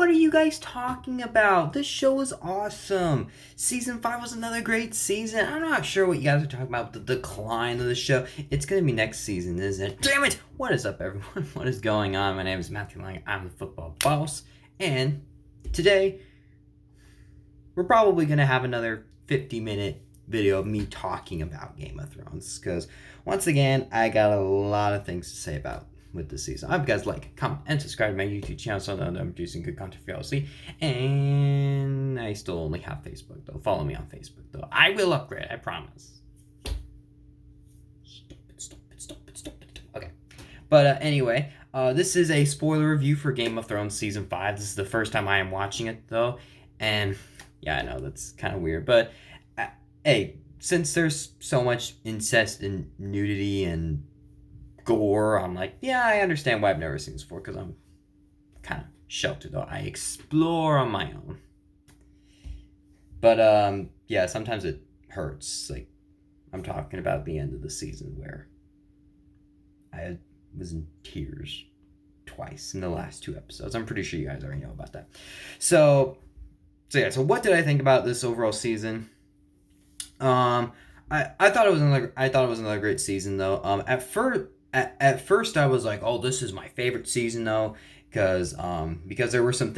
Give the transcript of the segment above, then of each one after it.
what are you guys talking about? This show is awesome. Season 5 was another great season. I'm not sure what you guys are talking about, the decline of the show. It's going to be next season, isn't it? Damn it! What is up, everyone? What is going on? My name is Matthew Lang. I'm the football boss. And today, we're probably going to have another 50-minute video of me talking about Game of Thrones. Because, once again, I got a lot of things to say about with this season. I hope you guys like, comment, and subscribe to my YouTube channel so that I'm producing good content for y'all to see. And I still only have Facebook, though. Follow me on Facebook, though. I will upgrade, I promise. Stop it. Okay. But anyway, this is a spoiler review for Game of Thrones Season 5. This is the first time I am watching it, though. And, yeah, I know, that's kind of weird. But, hey, since there's so much incest and nudity and gore, I'm like, yeah, I understand why I've never seen this before, because I'm kind of sheltered, though. I explore on my own. But, yeah, sometimes it hurts. Like, I'm talking about the end of the season where I was in tears twice in the last 2 episodes. I'm pretty sure you guys already know about that. So what did I think about this overall season? I thought it was another great season, though. At first I was like, oh, this is my favorite season, though, because there were some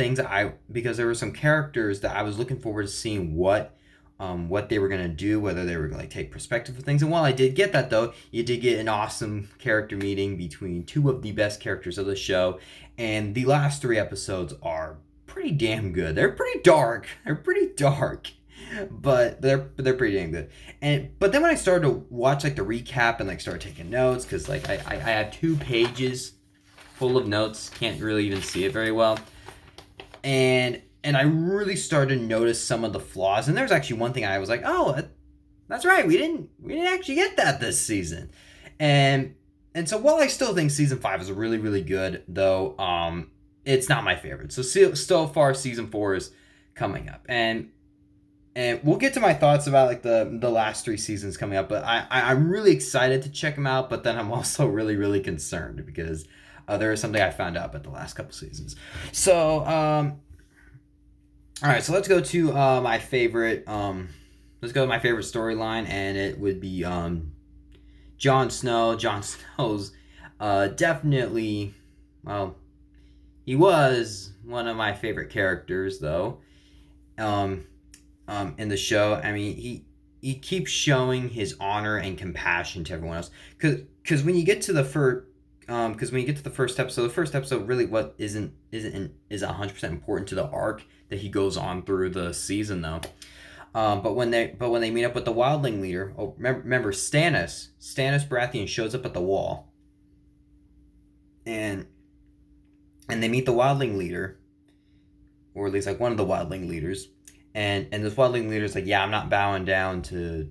characters that I was looking forward to seeing what they were gonna do, whether they were gonna take perspective of things. And while I did get that, though, you did get an awesome character meeting between 2 of the best characters of the show, and the last 3 episodes are pretty damn good. They're pretty dark, but they're pretty damn good. But then when I started to watch like the recap and like started taking notes, because like I have 2 pages full of notes, can't really even see it very well, and I really started to notice some of the flaws. And there's actually one thing I was like, oh, that's right, we didn't actually get that this season. And so while I still think season 5 is really, really good, though, it's not my favorite. So still far, season 4 is coming up, and we'll get to my thoughts about like the last 3 seasons coming up. But I'm really excited to check them out, but then I'm also really, really concerned because there is something I found out about the last couple seasons. So all right, so let's go to my favorite storyline, and it would be Jon Snow. Jon Snow's definitely, well, he was one of my favorite characters, though. In the show, I mean, he keeps showing his honor and compassion to everyone else. Because when you get to the first episode, the first episode really what isn't 100% important to the arc that he goes on through the season, though. But when they meet up with the wildling leader, remember Stannis Baratheon shows up at the wall, and they meet the wildling leader, or at least like one of the wildling leaders. And this wildling leader is like, yeah, I'm not bowing down to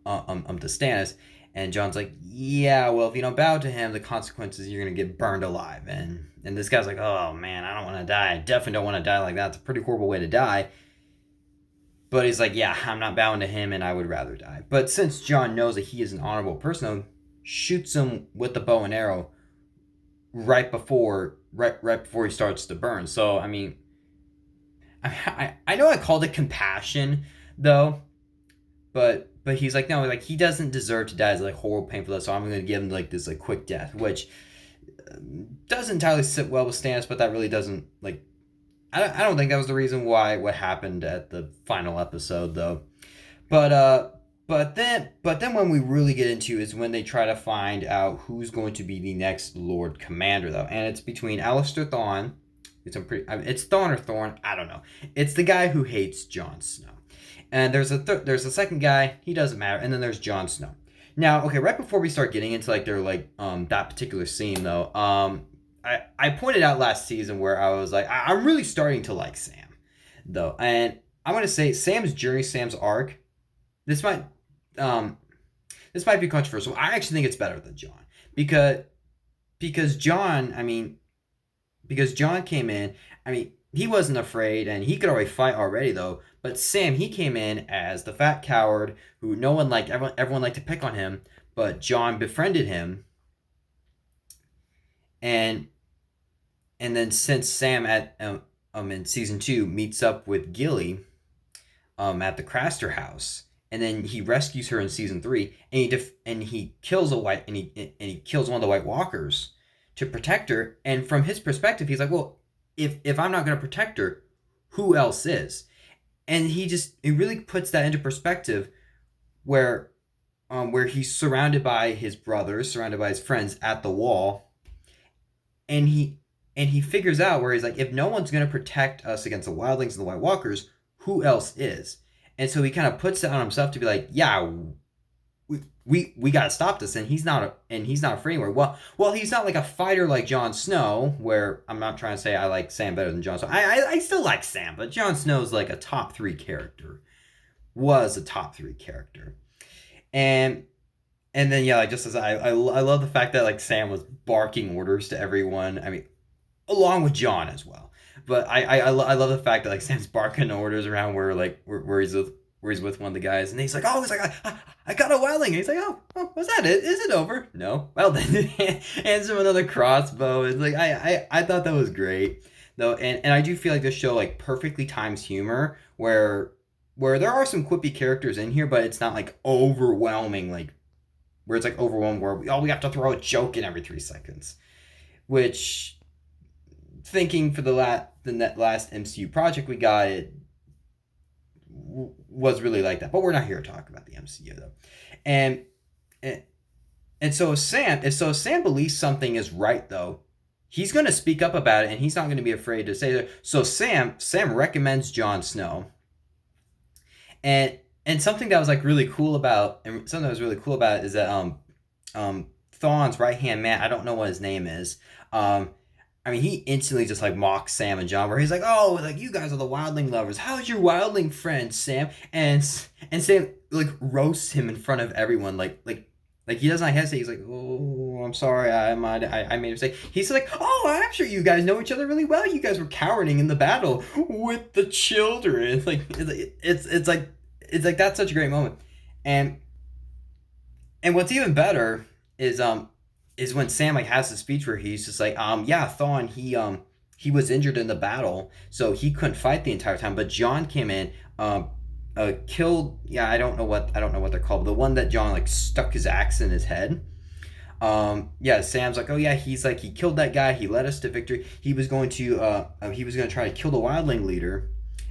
Stannis. And Jon's like, yeah, well, if you don't bow to him, the consequences, you're gonna get burned alive. And this guy's like, oh man, I don't want to die. I definitely don't want to die like that. It's a pretty horrible way to die. But he's like, yeah, I'm not bowing to him, and I would rather die. But since Jon knows that he is an honorable person, shoots him with the bow and arrow right before he starts to burn. So I mean, I know I called it compassion, though, but he's like, no, like, he doesn't deserve to die. It's like horrible, painful death, so I'm going to give him like this like quick death, which doesn't entirely sit well with Stannis, but that really doesn't, like, I don't think that was the reason why what happened at the final episode, though. But then when we really get into is when they try to find out who's going to be the next Lord Commander, though, and it's between Alliser Thorne. It's Thorne or Thorne, I don't know. It's the guy who hates Jon Snow. And there's a second guy, he doesn't matter, and then there's Jon Snow. Now, okay, right before we start getting into like their like that particular scene, though, I pointed out last season where I was like, I'm really starting to like Sam, though. And I'm gonna say Sam's journey, Sam's arc, this might be controversial. I actually think it's better than Jon. Because Jon, because Jon came in, he wasn't afraid, and he could already fight already, though. But Sam, he came in as the fat coward who no one liked. Everyone liked to pick on him, but Jon befriended him, and and then since Sam at in season 2 meets up with Gilly at the Craster house, and then he rescues her in season 3, and he kills a white and he kills one of the White Walkers to protect her. And from his perspective, he's like, well, if I'm not going to protect her, who else is? And he really puts that into perspective, where he's surrounded by his brothers, surrounded by his friends at the wall, and he figures out where he's like, if no one's going to protect us against the wildlings and the White Walkers, who else is? And so he kind of puts it on himself to be like, yeah, we got to stop this. And he's not afraid anymore. Well, he's not like a fighter like Jon Snow, where I'm not trying to say I like Sam better than Jon Snow. I still like Sam, but Jon Snow's like a top 3 character, was a top 3 character. And then yeah, like, just as I love the fact that like Sam was barking orders to everyone. I mean, along with Jon as well. But I love the fact that like Sam's barking orders around where he's with one of the guys, and he's like, I got a wildling. And he's like, oh, was that it? Is it over? No. Well then, hands him another crossbow. It's like I thought that was great though, and I do feel like this show like perfectly times humor, where there are some quippy characters in here, but it's not like overwhelming, like where it's like overwhelmed where we have to throw a joke in every 3 seconds, which, thinking for the last MCU project we got, it was really like that. But we're not here to talk about the MCU though, and and so if Sam believes something is right though, he's going to speak up about it, and he's not going to be afraid to say that. So Sam recommends Jon Snow, and something that was like really cool about, is that Thawne's right hand man, I don't know what his name is. I mean, he instantly just like mocks Sam and Jon, where he's like, "Oh, like you guys are the wildling lovers. How's your wildling friend, Sam?" And Sam like roasts him in front of everyone, like he does not hesitate. He's like, "Oh, I'm sorry, I made a mistake." He's like, "Oh, I'm sure you guys know each other really well. You guys were cowering in the battle with the children." It's like that's such a great moment, and what's even better is when Sam like has the speech where he's just like, yeah, Thawne, he was injured in the battle, so he couldn't fight the entire time. But Jon came in, killed, yeah, I don't know what they're called, but the one that Jon like stuck his axe in his head. Yeah, Sam's like, oh yeah, he's like, he killed that guy, he led us to victory. He was going to try to kill the wildling leader,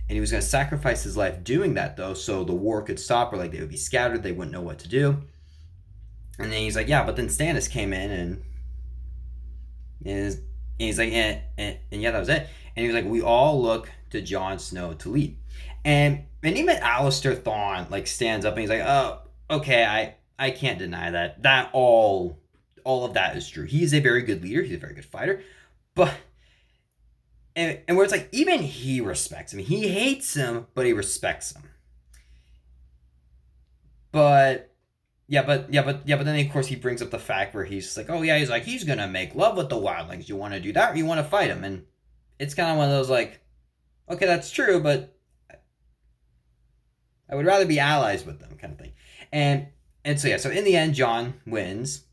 and he was going to sacrifice his life doing that though, so the war could stop, or like they would be scattered, they wouldn't know what to do. And then he's like, yeah, but then Stannis came in, and he's like, and yeah, that was it. And he was like, we all look to Jon Snow to lead. And even Alistair Thawne like stands up and he's like, oh, okay, I can't deny that all of that is true. He is a very good leader. He's a very good fighter, but and where it's like even he respects him. He hates him, but he respects him. But but then of course he brings up the fact where he's like, oh yeah, he's like, he's gonna make love with the wildlings. You want to do that, or you want to fight him? And it's kind of one of those like, okay, that's true, but I would rather be allies with them, kind of thing. And so yeah, so in the end, Jon wins,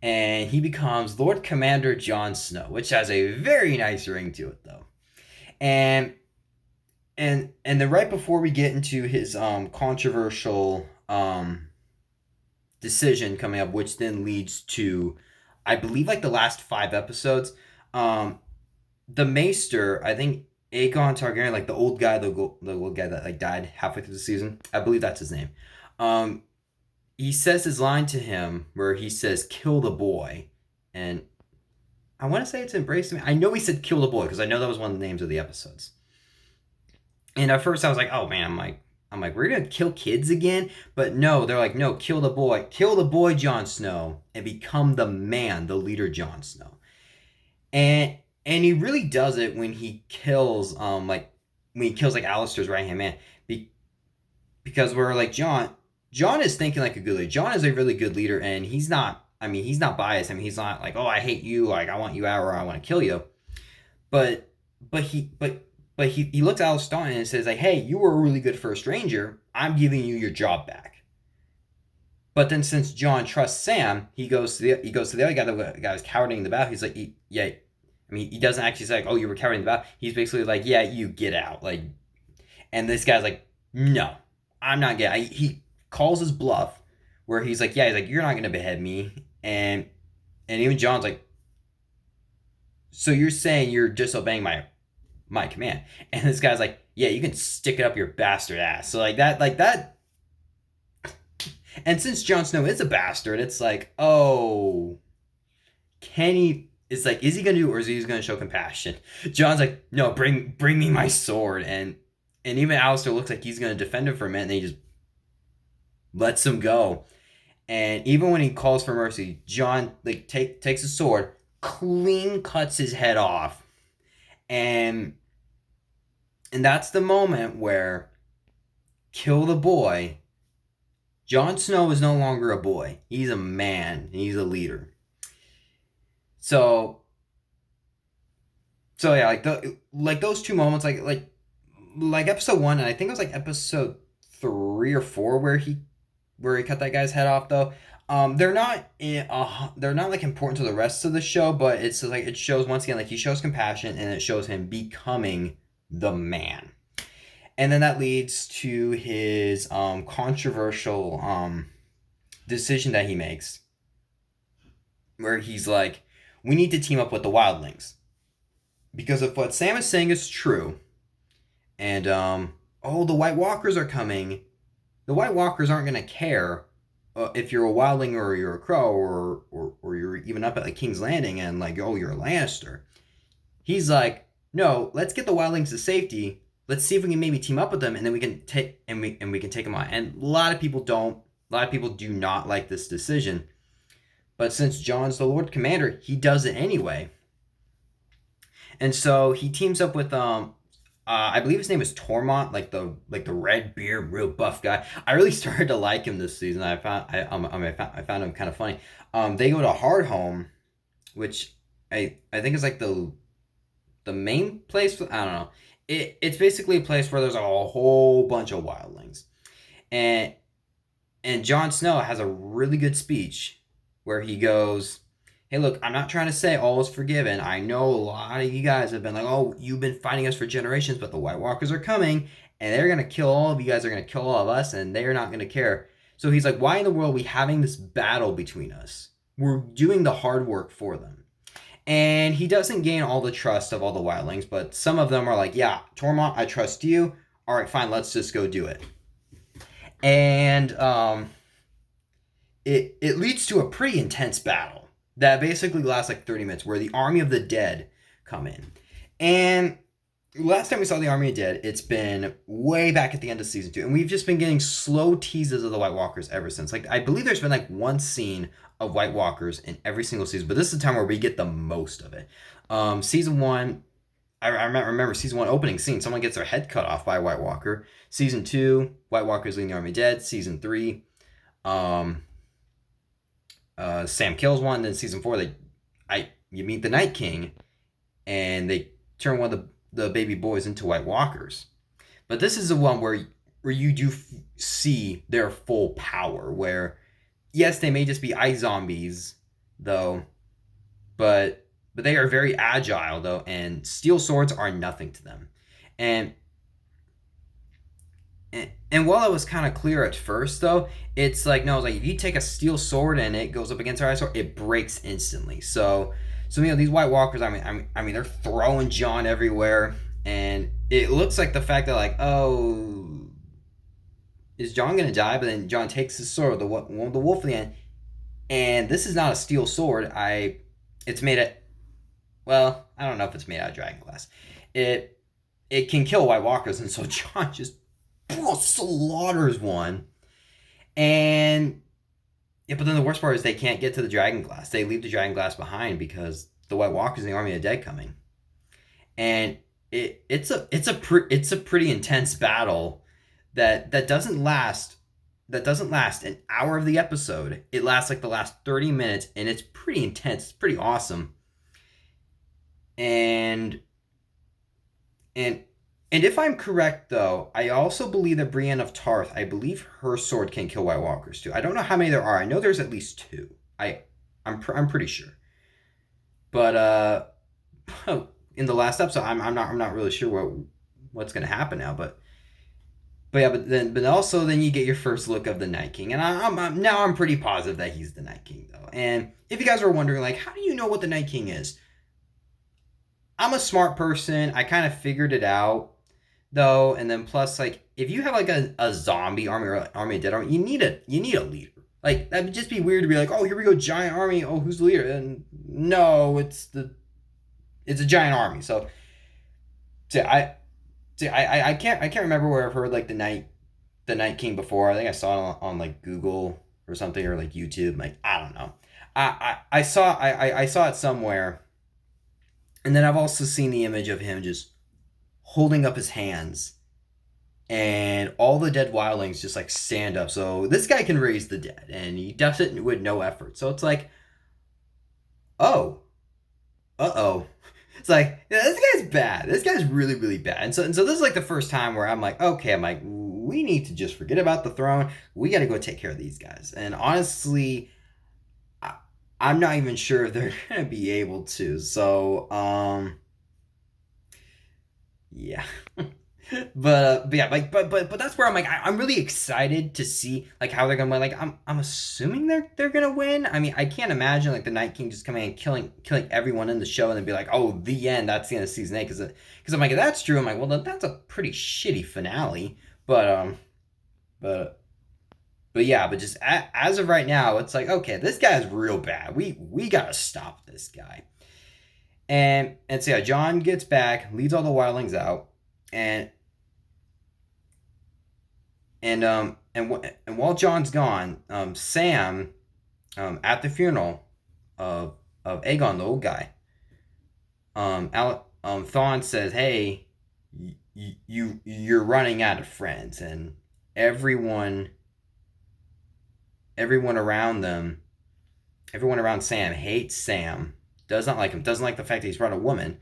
and he becomes Lord Commander Jon Snow, which has a very nice ring to it though. And then right before we get into his controversial decision coming up, which then leads to, I believe, like the last 5 episodes, the Maester, I think Aegon Targaryen, like the old guy that like died halfway through the season, I believe that's his name. He says his line to him where he says, "Kill the boy," and I want to say it's Embrace Me. I know he said "Kill the boy" because I know that was one of the names of the episodes. And at first I was like, oh man, I'm like, we're gonna kill kids again? But no, they're like, no, kill the boy, Jon Snow, and become the man, the leader, Jon Snow. And he really does it when he kills like Alistair's right hand man, because we're like, Jon is thinking like a good leader. Jon is a really good leader, and he's not biased. I mean, he's not like, oh, I hate you, like I want you out, or I want to kill you. But he looks at Alistair and says like, hey, you were a really good first ranger. I'm giving you your job back. But then since Jon trusts Sam, he goes to the other guy, the guy who's cowering in the battle. He's like, yeah, I mean, he doesn't actually say like, "Oh, you were cowardly in the battle." He's basically like, "Yeah, you get out." Like, and this guy's like, "No, I'm not getting." He calls his bluff, where he's like, "Yeah," he's like, "You're not gonna behead me," and even John's like, "So you're saying you're disobeying my command?" And this guy's like, "Yeah, you can stick it up your bastard ass." So like that. And since Jon Snow is a bastard, it's like, oh, can he? It's like, is he gonna do, or is he gonna show compassion? John's like, no, bring me my sword, and even Alistair looks like he's gonna defend him for a minute, and he just lets him go. And even when he calls for mercy, Jon like takes his sword, clean cuts his head off, and that's the moment where kill the boy. Jon Snow is no longer a boy; he's a man. He's a leader. So yeah, like those two moments, like episode one, and I think it was like episode 3 or 4 where he cut that guy's head off though. They're not like important to the rest of the show, but it's like it shows once again like he shows compassion and it shows him becoming the man, and then that leads to his controversial decision that he makes, where he's like, we need to team up with the wildlings because if what Sam is saying is true, and oh, the White Walkers are coming. The White Walkers aren't gonna care if you're a wildling or you're a crow or you're even up at like King's Landing and like, oh, you're a Lannister. He's like, no, let's get the wildlings to safety. Let's see if we can maybe team up with them, and then we can take we can take them on. And a lot of people don't. A lot of people do not like this decision. But since Jon's the Lord Commander, he does it anyway. And so he teams up with I believe his name is Tormont, like the red beard, real buff guy. I really started to like him this season. I found him kind of funny. They go to Hardhome, which I think is like the main place. I don't know. It's basically a place where there's a whole bunch of wildlings, and Jon Snow has a really good speech where he goes, hey, look, I'm not trying to say all is forgiven. I know a lot of you guys have been like, oh, you've been fighting us for generations, but the White Walkers are coming, and they're going to kill all of you guys, are going to kill all of us, and they're not going to care. So he's like, why in the world are we having this battle between us? We're doing the hard work for them. And he doesn't gain all the trust of all the wildlings, but some of them are like, yeah, Tormont, I trust you. All right, fine, let's just go do it. And it leads to a pretty intense battle that basically lasts like 30 minutes where the Army of the Dead come in. And last time we saw the Army of Dead, it's been way back at the end of season 2. And we've just been getting slow teases of the White Walkers ever since. Like, I believe there's been like one scene of White Walkers in every single season, but this is the time where we get the most of it. Season 1, I remember season 1 opening scene, someone gets their head cut off by a White Walker. Season 2, White Walkers leading the Army of Dead. Season 3, Sam kills one. Then season 4, you meet the Night King, and they turn one of the baby boys into White Walkers. But this is the one where you do see their full power. Where yes, they may just be ice zombies though, but they are very agile though, and steel swords are nothing to them. And while it was kind of clear at first, though, it's like, no, it's like if you take a steel sword and it goes up against our ice sword, it breaks instantly. So these White Walkers, I mean, they're throwing Jon everywhere, and it looks like the fact that like, oh, is Jon gonna die? But then Jon takes his sword, the wolf at the end, and this is not a steel sword. It's made of, well, I don't know if it's made out of dragon glass. It can kill White Walkers, and so Jon just slaughters one. And yeah, but then the worst part is they can't get to the dragon glass. They leave the dragon glass behind because the White Walkers and the Army of the Dead coming. And it's a pretty intense battle that doesn't last an hour of the episode. It lasts like the last 30 minutes, and it's pretty intense. It's pretty awesome. And if I'm correct, though, I also believe that Brienne of Tarth, I believe her sword can kill White Walkers, too. I don't know how many there are. I know there's at least 2. I'm pretty sure. But in the last episode. I'm not really sure what's gonna happen now, but yeah, but also then you get your first look of the Night King, and I'm pretty positive that he's the Night King though. And if you guys were wondering, like, how do you know what the Night King is? I'm a smart person. I kind of figured it out though, and then plus, like, if you have like a zombie army or army of dead army, you need a leader. Like, that would just be weird to be like, oh, here we go, giant army. Oh, who's the leader? And no, it's a giant army. So I can't remember where I've heard like the Night King before. I think I saw it on like Google or something, or like YouTube. Like, I don't know. I saw it somewhere, and then I've also seen the image of him just holding up his hands, and all the dead wildlings just like stand up. So this guy can raise the dead, and he does it with no effort. So it's like, oh, oh. It's like, yeah, this guy's bad. This guy's really, really bad. And so this is like the first time where I'm like, okay, I'm like, we need to just forget about the throne. We got to go take care of these guys. And honestly, I'm not even sure if they're gonna be able to. So, yeah. But yeah, like, but that's where I'm like, I'm really excited to see like how they're gonna win. Like, I'm assuming they're gonna win. I mean, I can't imagine like the Night King just coming and killing everyone in the show and then be like, oh, the end. That's the end of season 8. Because I'm like, if that's true, I'm like, well, then that's a pretty shitty finale. But but yeah, but just as of right now, it's like, okay, this guy's real bad. We gotta stop this guy. And so yeah, Jon gets back, leads all the wildlings out, and and while Jon's gone, Sam, at the funeral of Aegon, the old guy, Thawne says, "Hey, you're running out of friends," and everyone everyone around them, everyone around Sam hates Sam, does not like him, doesn't like the fact that he's brought a woman,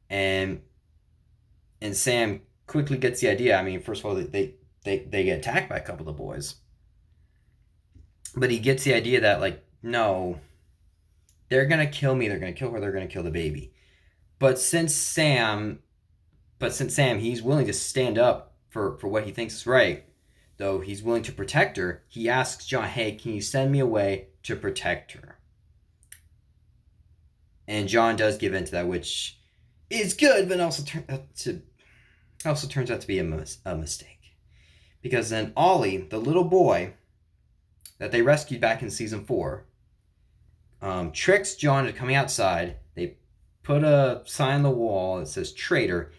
and Sam quickly gets the idea. I mean, first of all, they get attacked by a couple of the boys, but he gets the idea that like, no, they're gonna kill me, they're gonna kill her, they're gonna kill the baby. But since Sam, he's willing to stand up for what he thinks is right, though he's willing to protect her. He asks Jon, "Hey, can you send me away to protect her?" And Jon does give in to that, which is good, but also turns out to be a mistake, because then Ollie, the little boy that they rescued back in season 4, tricks Jon into coming outside. They put a sign on the wall that says "traitor,"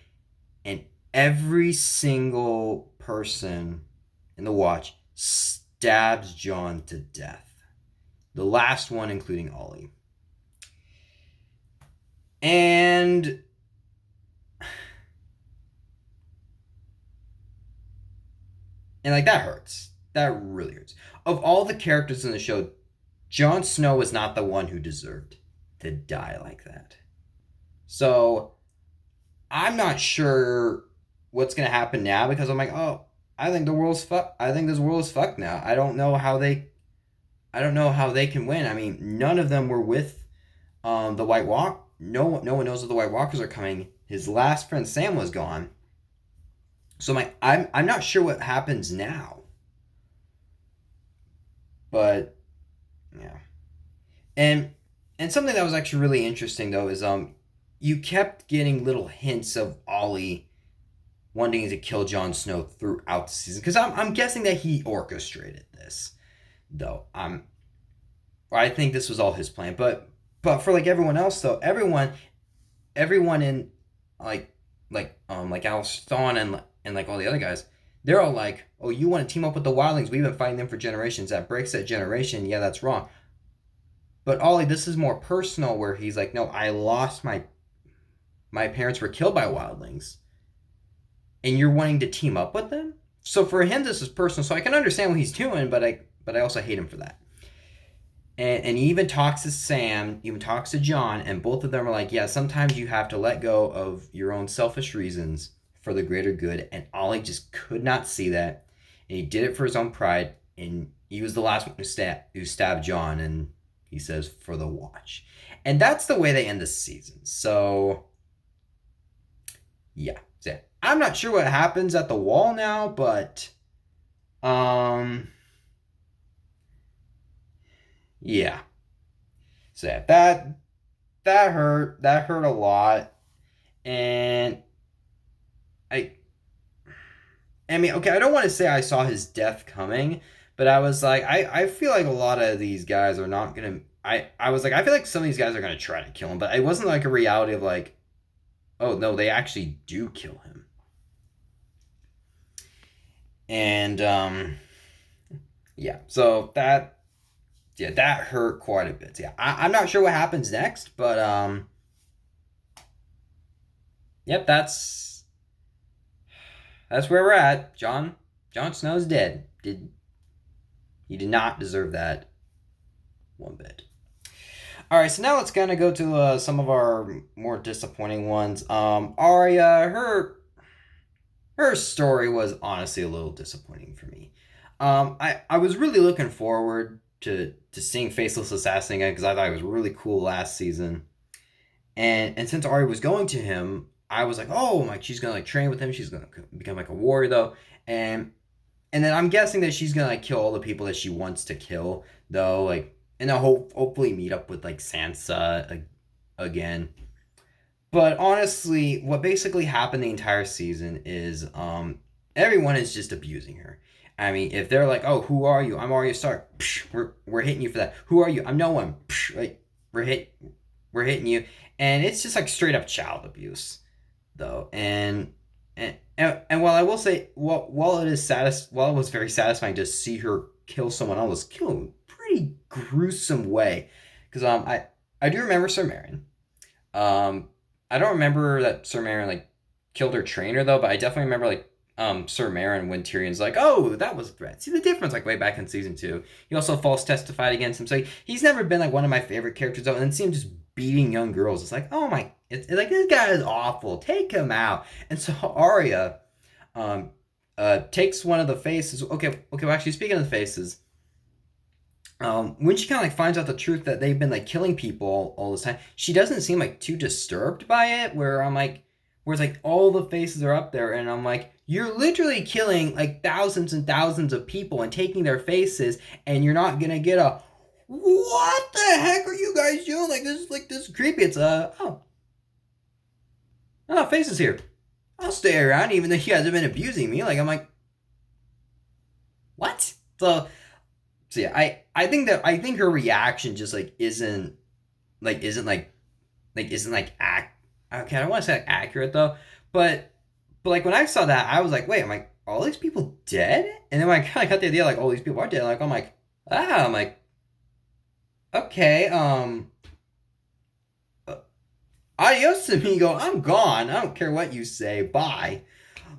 and every single person in the watch stabs Jon to death. The last one, including Ollie. And like, that hurts. That really hurts. Of all the characters in the show, Jon Snow was not the one who deserved to die like that. So I'm not sure what's gonna happen now, because I'm like, oh, I think the world's fucked. I think this world is fucked now. I don't know how they can win. I mean, none of them were with the White Walk. No one knows that the White Walkers are coming. His last friend Sam was gone. So I'm not sure what happens now. But yeah. And something that was actually really interesting though is you kept getting little hints of Ollie wanting to kill Jon Snow throughout the season, because I'm guessing that he orchestrated this, though. I think this was all his plan. But for like everyone else though, everyone in like Alice Thawne and like all the other guys, they're all like, oh, you want to team up with the wildlings? We've been fighting them for generations. That breaks that generation. Yeah, that's wrong. But Ollie, this is more personal, where he's like, no, I lost my parents were killed by wildlings, and you're wanting to team up with them. So for him, this is personal. So I can understand what he's doing, but I also hate him for that. And he even talks to Sam, even talks to Jon, and both of them are like, yeah, sometimes you have to let go of your own selfish reasons for the greater good. And Ollie just could not see that, and he did it for his own pride. And he was the last one who stabbed Jon, and he says, for the watch. And that's the way they end the season. So, yeah. So, I'm not sure what happens at the wall now, but yeah. So yeah, that hurt a lot. And I I mean, okay, I don't want to say I saw his death coming, but I was like, I feel like a lot of these guys are not gonna. I was like, I feel like some of these guys are gonna try to kill him, but it wasn't like a reality of like, oh no, they actually do kill him. And yeah, so that hurt quite a bit. Yeah, I'm not sure what happens next, but yep, that's where we're at. Jon Snow's dead. He did not deserve that one bit. All right, so now let's kind of go to some of our more disappointing ones. Arya, her story was honestly a little disappointing for me. I was really looking forward to seeing Faceless Assassin again because I thought it was really cool last season. And since Arya was going to him, I was like, oh, like she's gonna like train with him. She's gonna become like a warrior though, and then I'm guessing that she's gonna like kill all the people that she wants to kill though, like and then hopefully meet up with like Sansa again. But honestly, what basically happened the entire season is everyone is just abusing her. I mean, if they're like, "Oh, who are you? I'm Arya Stark." Psh, we're hitting you for that. Who are you? I'm no one. Psh, like we're hitting you, and it's just like straight up child abuse, though. And while I will say, while while it was very satisfying to see her kill someone else, kill in a pretty gruesome way, because I do remember Sir Meryn. Um, I don't remember that Sir Meryn like killed her trainer though, but I definitely remember like Sir Meryn when Tyrion's like, oh, that was a threat. See the difference like way back in season 2. He also false testified against him. So he's never been like one of my favorite characters though, and then see him just beating young girls. It's like, oh my, it's like this guy is awful. Take him out. And so Arya takes one of the faces. Okay, well, actually speaking of the faces, when she kind of like finds out the truth that they've been like killing people all this time, she doesn't seem like too disturbed by it. Where I'm like, where it's like all the faces are up there, and I'm like, you're literally killing like thousands and thousands of people and taking their faces, and you're not gonna get a what the heck are you guys doing? Like this is creepy. It's faces here. I'll stay around even though you guys have been abusing me. Like I'm like, what? So yeah, I think her reaction just like isn't like act okay, I don't want to say like accurate though, but like when I saw that I was like, wait, I'm like, are all these people dead? And then when I kinda got the idea like all these people are dead, like I'm like, okay, adios amigo, I'm gone. I don't care what you say, bye.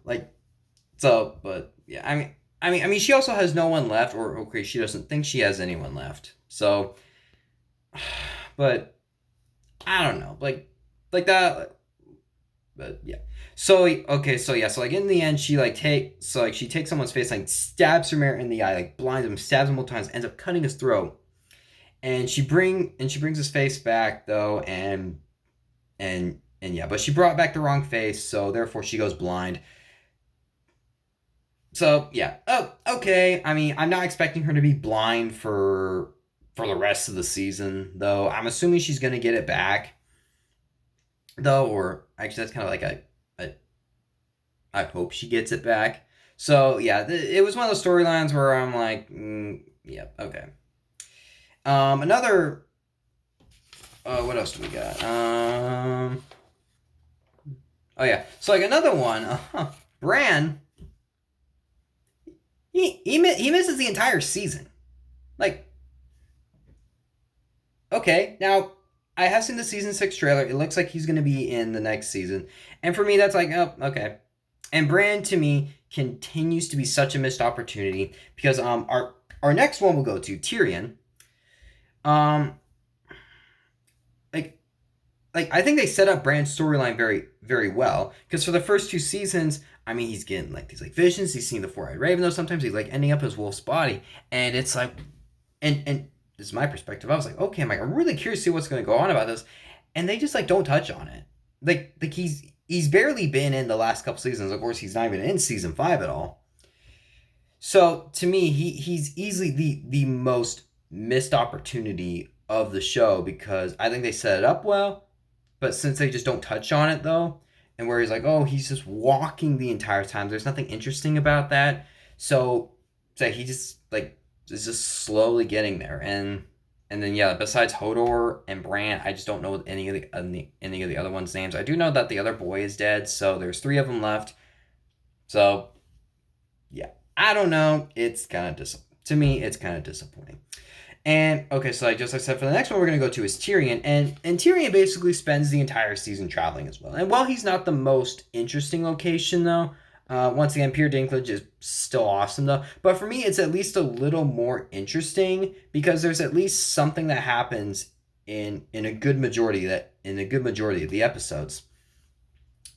Like so, but yeah, I mean, she also has no one left, or okay, she doesn't think she has anyone left. So, but I don't know, like that. But yeah. So okay, so yeah, so like in the end, she takes someone's face, like stabs her in the eye, like blinds him, stabs him multiple times, ends up cutting his throat, and she brings his face back though, and yeah, but she brought back the wrong face, so therefore she goes blind. So yeah. Oh, okay. I mean, I'm not expecting her to be blind for the rest of the season, though. I'm assuming she's gonna get it back, though, or actually, that's kind of like a I hope she gets it back. So yeah, it was one of those storylines where I'm like, yeah, okay. Another. What else do we got? Oh yeah. So like another one. Bran. He misses the entire season. Like, okay, now I have seen the season 6 trailer. It looks like he's going to be in the next season. And for me, that's like, oh, okay. And Bran, to me, continues to be such a missed opportunity because our next one will go to Tyrion. Um, like, I think they set up Bran's storyline very, very well because for the first 2 seasons, I mean, he's getting like these like visions. He's seeing the four-eyed raven, though sometimes he's like ending up as Wolf's body, and it's like, and is my perspective. I was like, okay, I'm really curious to see what's going to go on about this, and they just like don't touch on it. Like he's barely been in the last couple seasons. Of course, he's not even in season 5 at all. So to me, he's easily the most missed opportunity of the show, because I think they set it up well, but since they just don't touch on it though, and where he's like, oh, he's just walking the entire time. There's nothing interesting about that. So he just like is just slowly getting there, and then yeah, besides Hodor and Bran, I just don't know any of the other ones' names. I do know that the other boy is dead, so there's 3 of them left. So yeah, I don't know. It's kind of to me, it's kind of disappointing. And okay, so like I said, for the next one we're gonna go to is Tyrion, and Tyrion basically spends the entire season traveling as well. And while he's not the most interesting location though, once again, Peter Dinklage is still awesome though. But for me, it's at least a little more interesting because there's at least something that happens in a good majority of the episodes.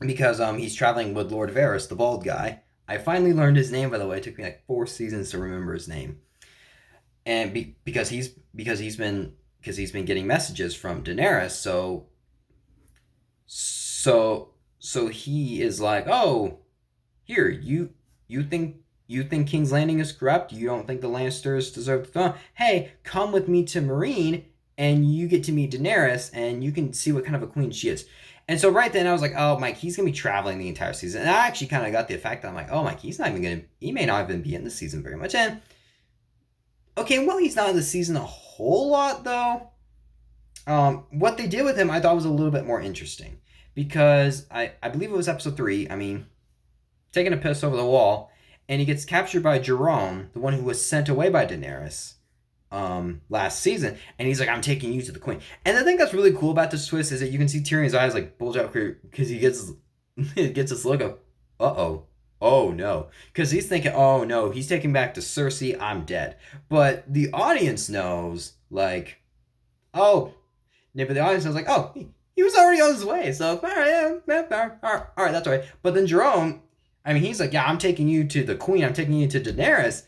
Because he's traveling with Lord Varys, the bald guy. I finally learned his name, by the way. It took me like 4 seasons to remember his name. And because he's been getting messages from Daenerys, so he is like, oh, here, you think King's Landing is corrupt? You don't think the Lannisters deserve the throne? Hey, come with me to Meereen, and you get to meet Daenerys, and you can see what kind of a queen she is. And so right then I was like, oh, Mike, he's gonna be traveling the entire season. And I actually kind of got the effect that I'm like, oh, Mike, he may not even be in the season very much. And okay, well, he's not in the season a whole lot though. What they did with him, I thought was a little bit more interesting, because I believe it was episode 3. I mean, taking a piss over the wall, and he gets captured by Jerome, the one who was sent away by Daenerys last season, and he's like, I'm taking you to the queen. And the thing that's really cool about this twist is that you can see Tyrion's eyes like bulge out because he gets this look of, oh no, because he's thinking, oh no, he's taking back to Cersei, I'm dead. But the audience knows, like, oh, yeah, but the audience knows, like, oh, he was already on his way, so all right, that's all right. But then Jerome, I mean, he's like, yeah, I'm taking you to the queen, I'm taking you to Daenerys,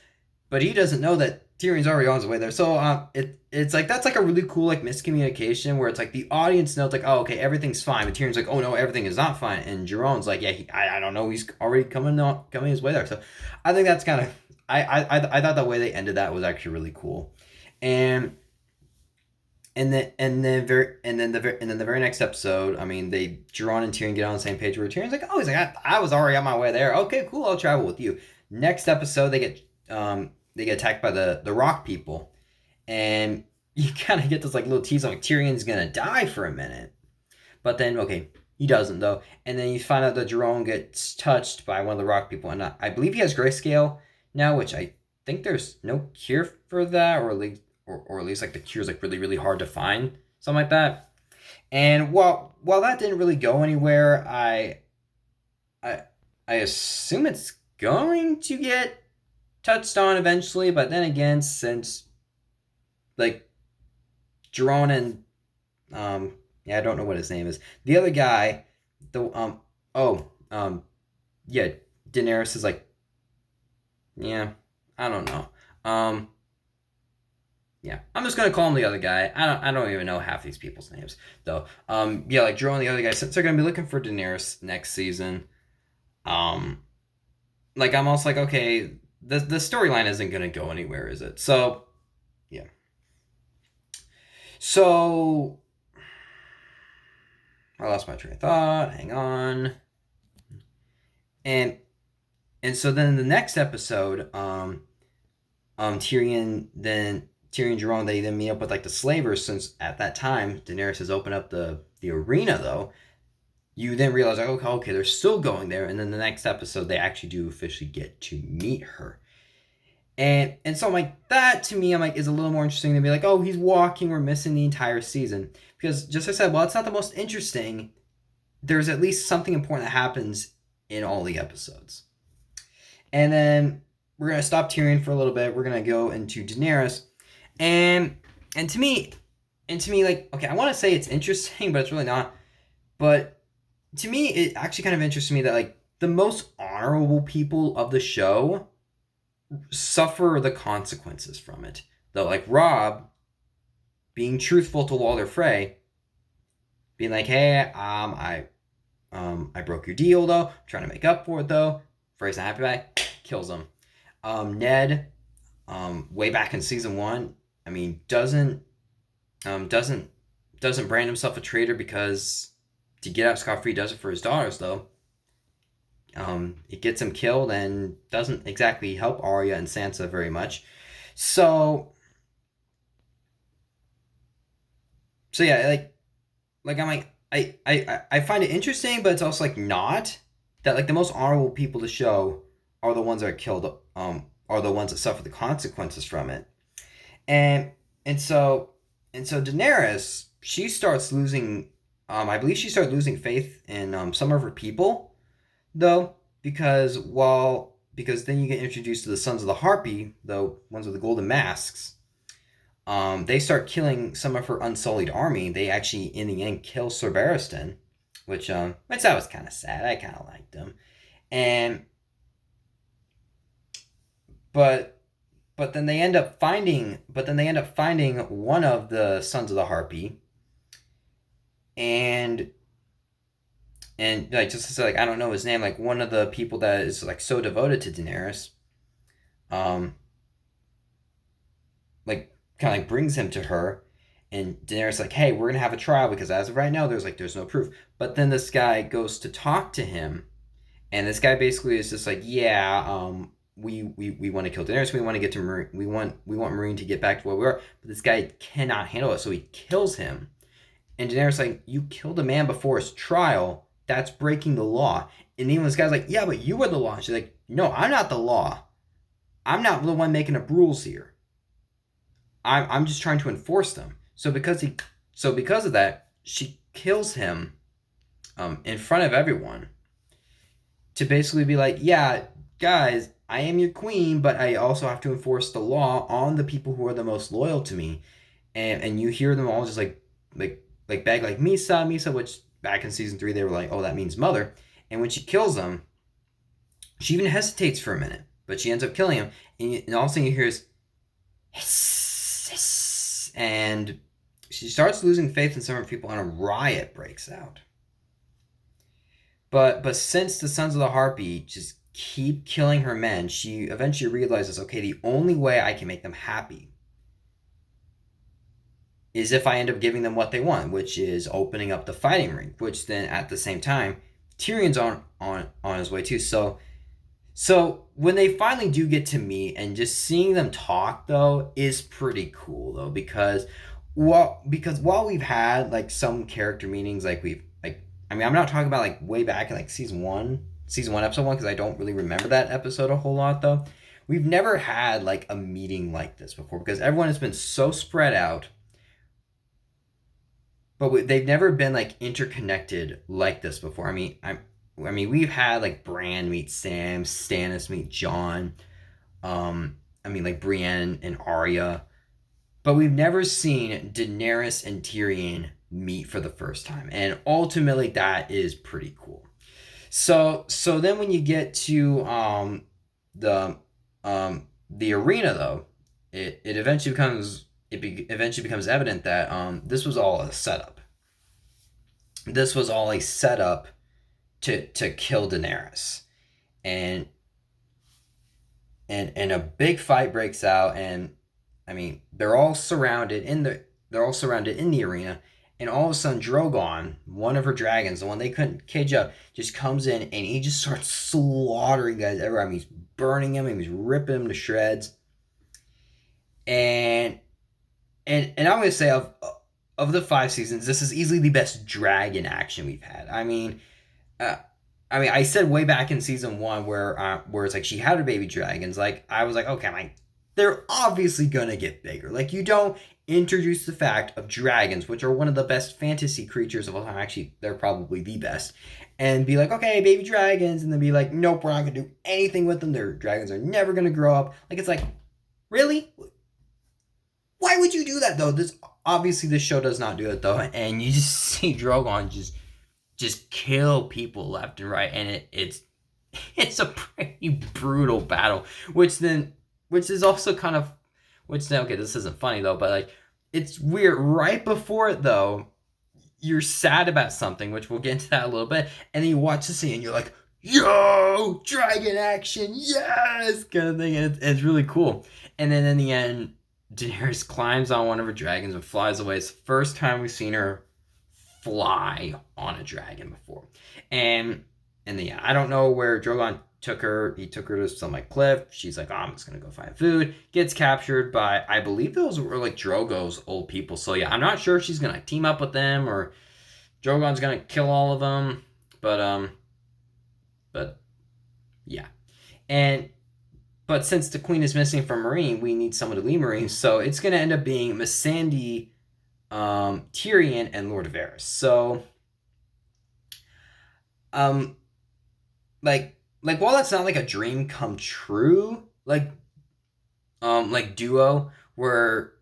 but he doesn't know that Tyrion's already on his way there. So it's like, that's like a really cool like miscommunication where it's like the audience knows like, oh, okay, everything's fine, but Tyrion's like, oh no, everything is not fine, and Jerome's like, yeah, I don't know, he's already coming his way there. So I think that's kind of, I thought the way they ended that was actually really cool. And then the very next episode, I mean, Jeron and Tyrion get on the same page where Tyrion's like, oh, he's like, I was already on my way there. Okay, cool, I'll travel with you. Next episode, they get attacked by the Rock people, and you kind of get this like little tease like Tyrion's gonna die for a minute, but then okay, he doesn't though, and then you find out that Jerome gets touched by one of the Rock people, and I believe he has grayscale now, which I think there's no cure for that, or at least like the cure's like really really hard to find, something like that. And while that didn't really go anywhere, I assume it's going to get touched on eventually, but then again, since like Jerome and I don't know what his name is, the other guy, yeah, Daenerys is like, yeah, I don't know, yeah, I'm just gonna call him the other guy. I don't even know half these people's names though. Yeah, like Jerome and the other guy, since they're gonna be looking for Daenerys next season, like I'm also like, okay, the storyline isn't going to go anywhere, is it? So, yeah. So, I lost my train of thought. Hang on. And so then in the next episode, Tyrion and Jerome, they then meet up with like the slavers, since at that time Daenerys has opened up the arena though. You then realize, like, okay, they're still going there, and then the next episode they actually do officially get to meet her. And so I'm like, that to me, I'm like, is a little more interesting than be like, oh, he's walking, we're missing the entire season. Because just as I said, while it's not the most interesting, there's at least something important that happens in all the episodes. And then we're gonna stop Tyrion for a little bit. We're gonna go into Daenerys, and to me, like, okay, I want to say it's interesting, but it's really not. But to me, it actually kind of interests me that like the most honorable people of the show suffer the consequences from it. Though, like Robb, being truthful to Walder Frey, being like, hey, I broke your deal though. I'm trying to make up for it though. Frey's not happy about it. Kills him. Ned, way back in season 1, I mean, doesn't brand himself a traitor because to get out scot-free. Does it for his daughters though. It gets him killed and doesn't exactly help Arya and Sansa very much. So yeah, I'm like I find it interesting, but it's also like not that like the most honorable people to show are the ones that are killed. Are the ones that suffer the consequences from it, and and so Daenerys, she starts losing. I believe she started losing faith in some of her people, though, because then you get introduced to the Sons of the Harpy, the ones with the golden masks. They start killing some of her unsullied army. They actually, in the end, kill Sir Barristan, which that was kind of sad. I kind of liked him, and but then they end up finding one of the Sons of the Harpy, and like just to say, like I don't know his name, like one of the people that is like so devoted to Daenerys, like kind of like brings him to her, and Daenerys like, hey, we're gonna have a trial because as of right now there's no proof. But then this guy goes to talk to him, and this guy basically is just like, yeah, we want to kill Daenerys. We want to get to Meereen. We want Meereen to get back to where we are. But this guy cannot handle it, so he kills him. And Daenerys like, you killed a man before his trial. That's breaking the law. And even this guy's like, yeah, but you were the law. She's like, no, I'm not the law. I'm not the one making up rules here. I'm just trying to enforce them. So because of that, she kills him in front of everyone to basically be like, yeah, guys, I am your queen, but I also have to enforce the law on the people who are the most loyal to me. And you hear them all just like beg like Misa, which back in season 3 they were like, oh, that means mother. And when she kills him, she even hesitates for a minute, but she ends up killing him. And all of a sudden you hear is hiss, hiss, and she starts losing faith in some of her people, and a riot breaks out. But since the Sons of the Harpy just keep killing her men, she eventually realizes, okay, the only way I can make them happy is if I end up giving them what they want, which is opening up the fighting ring, which then at the same time, Tyrion's on his way too. So when they finally do get to meet, and just seeing them talk though is pretty cool though, because while we've had like some character meetings, like I'm not talking about like way back in like season 1 episode 1, because I don't really remember that episode a whole lot though. We've never had like a meeting like this before, because everyone has been so spread out, but they've never been like interconnected like this before. I mean, we've had like Bran meet Sam, Stannis meet Jon, like Brienne and Arya, but we've never seen Daenerys and Tyrion meet for the first time, and ultimately that is pretty cool. So then when you get to the arena though, it eventually becomes evident that this was all a setup. This was all a setup to kill Daenerys, and a big fight breaks out, and I mean they're all surrounded in the arena, and all of a sudden Drogon, one of her dragons, the one they couldn't cage up, just comes in and he just starts slaughtering guys everywhere. I mean, he's burning him, he's ripping him to shreds, and I'm gonna say of the 5 seasons, this is easily the best dragon action we've had. I mean, I said way back in season 1 where it's like she had her baby dragons. Like I was like, okay, they're obviously gonna get bigger. Like you don't introduce the fact of dragons, which are one of the best fantasy creatures of all time. Actually, they're probably the best. And be like, okay, baby dragons, and then be like, nope, we're not gonna do anything with them. Their dragons are never gonna grow up. Like it's like, really? Why would you do that though? This show does not do it though, and you just see Drogon just kill people left and right, and it's a pretty brutal battle, which is also kind of, okay, this isn't funny though, but like it's weird. Right before it, though, you're sad about something, which we'll get into that a little bit, and then you watch the scene and you're like, yo, dragon action, yes, kind of thing. And it's really cool. And then in the end, Daenerys climbs on one of her dragons and flies away. It's the first time we've seen her fly on a dragon before. And yeah, I don't know where Drogon took her. He took her to some like cliff. She's like, oh, I'm just gonna go find food. Gets captured by, I believe those were like Drogo's old people. So yeah, I'm not sure if she's gonna team up with them or Drogon's gonna kill all of them. But yeah. But since the queen is missing from Meereen, we need someone to lead Meereen. So it's gonna end up being Missandei, Tyrion, and Lord Varys. So like while that's not like a dream come true, like duo where,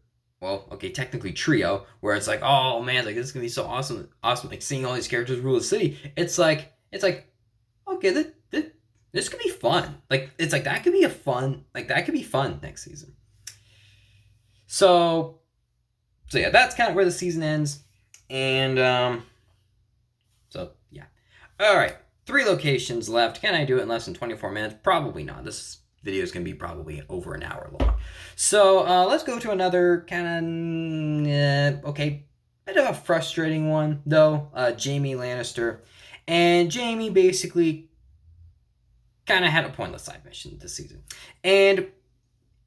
well, okay, technically trio, where it's like, oh man, like this is gonna be so awesome, like seeing all these characters rule the city. It's like, okay, this could be fun. Like it's like that could be fun next season. So yeah, that's kind of where the season ends, and so yeah, all right. 3 locations left. Can I do it in less than 24 minutes? Probably not. This video is going to be probably over an hour long. So let's go to another kind of, okay, bit of a frustrating one, though. Jaime Lannister. And Jaime basically kind of had a pointless side mission this season. And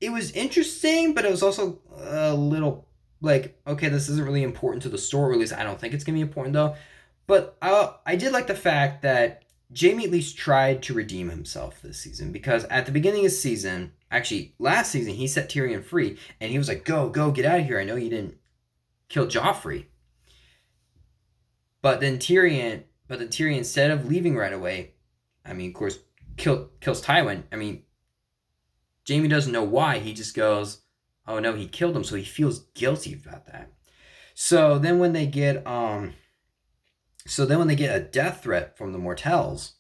it was interesting, but it was also a little like, okay, this isn't really important to the story. Or at least I don't think it's going to be important, though. But I did like the fact that Jaime at least tried to redeem himself this season, because at the beginning of the season, actually last season, he set Tyrion free, and he was like, go, get out of here. I know you didn't kill Joffrey. But then Tyrion, instead of leaving right away, I mean, of course, kills Tywin. I mean, Jaime doesn't know why. He just goes, oh no, he killed him, so he feels guilty about that. So then when they get a death threat from the Mortells,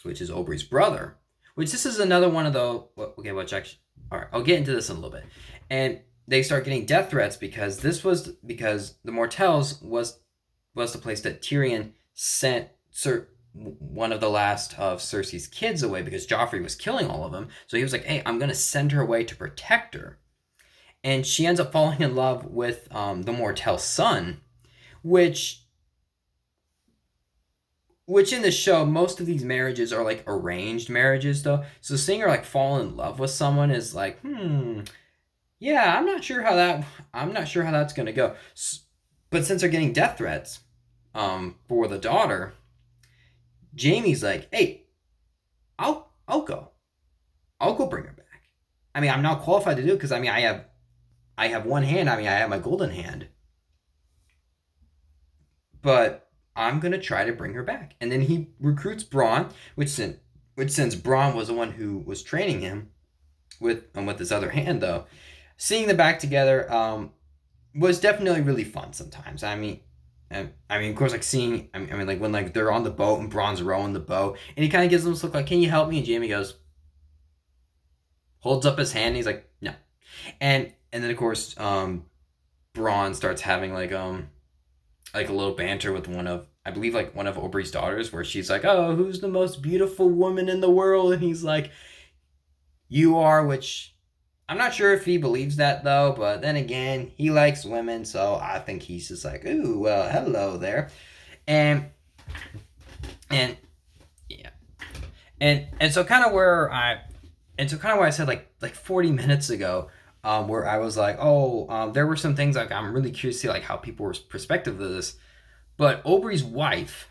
which is Oberyn's brother, which this is another one of the, okay, which actually, all right, I'll get into this in a little bit. And they start getting death threats because the Mortells was the place that Tyrion sent one of the last of Cersei's kids away, because Joffrey was killing all of them. So he was like, hey, I'm going to send her away to protect her. And she ends up falling in love with the Mortell's son, which in the show, most of these marriages are like arranged marriages, though. So seeing her like fall in love with someone is like, yeah, I'm not sure how that's gonna go. But since they're getting death threats, for the daughter, Jaime's like, hey, I'll go bring her back. I mean, I'm not qualified to do it because I mean, I have one hand. I mean, I have my golden hand, but I'm going to try to bring her back. And then he recruits Bronn, which since Bronn was the one who was training him with his other hand, though, seeing them back together was definitely really fun sometimes. I mean, of course, like seeing, I mean, like when like they're on the boat and Bronn's rowing the boat, and he kind of gives them this look like, can you help me? And Jaime goes, holds up his hand, and he's like, no. And then, of course, Bronn starts having like a little banter with one of Oberyn's daughters, where she's like, oh, who's the most beautiful woman in the world? And he's like, you are, which I'm not sure if he believes that, though, but then again, he likes women, so I think he's just like, ooh, well, hello there. And yeah. And so kind of where I said like 40 minutes ago, where I was like, there were some things like I'm really curious to see like how people's perspective of this. But Oberyn's wife,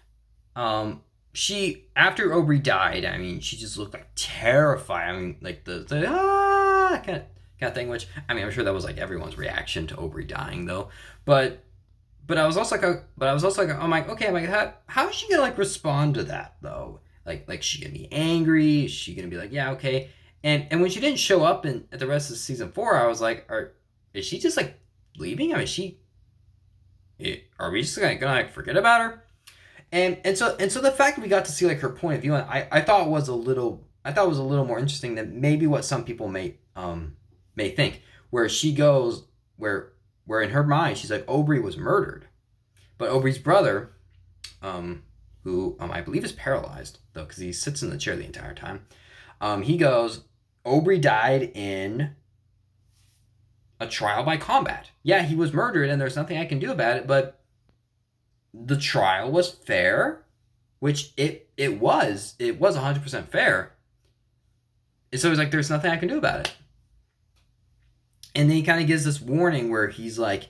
she, after Oberyn died, I mean, she just looked like terrified. I mean, like the kind of thing, which I mean, I'm sure that was like everyone's reaction to Oberyn dying, though. But I was also like, I'm like, okay, I'm like, how is she gonna like respond to that, though? Like she gonna be angry? Is she gonna be like, yeah, okay? And when she didn't show up at the rest of season 4, I was like, is she just like leaving? I mean, are we just gonna like forget about her? And so the fact that we got to see like her point of view, I thought was a little more interesting than maybe what some people may think. Where she goes, where where in her mind she's like Aubrey was murdered, but Aubrey's brother, who I believe is paralyzed though because he sits in the chair the entire time, he goes, Aubrey died in a trial by combat. Yeah, he was murdered and there's nothing I can do about it, but the trial was fair, which it was 100% fair. And so he's like, there's nothing I can do about it. And then he kind of gives this warning where he's like,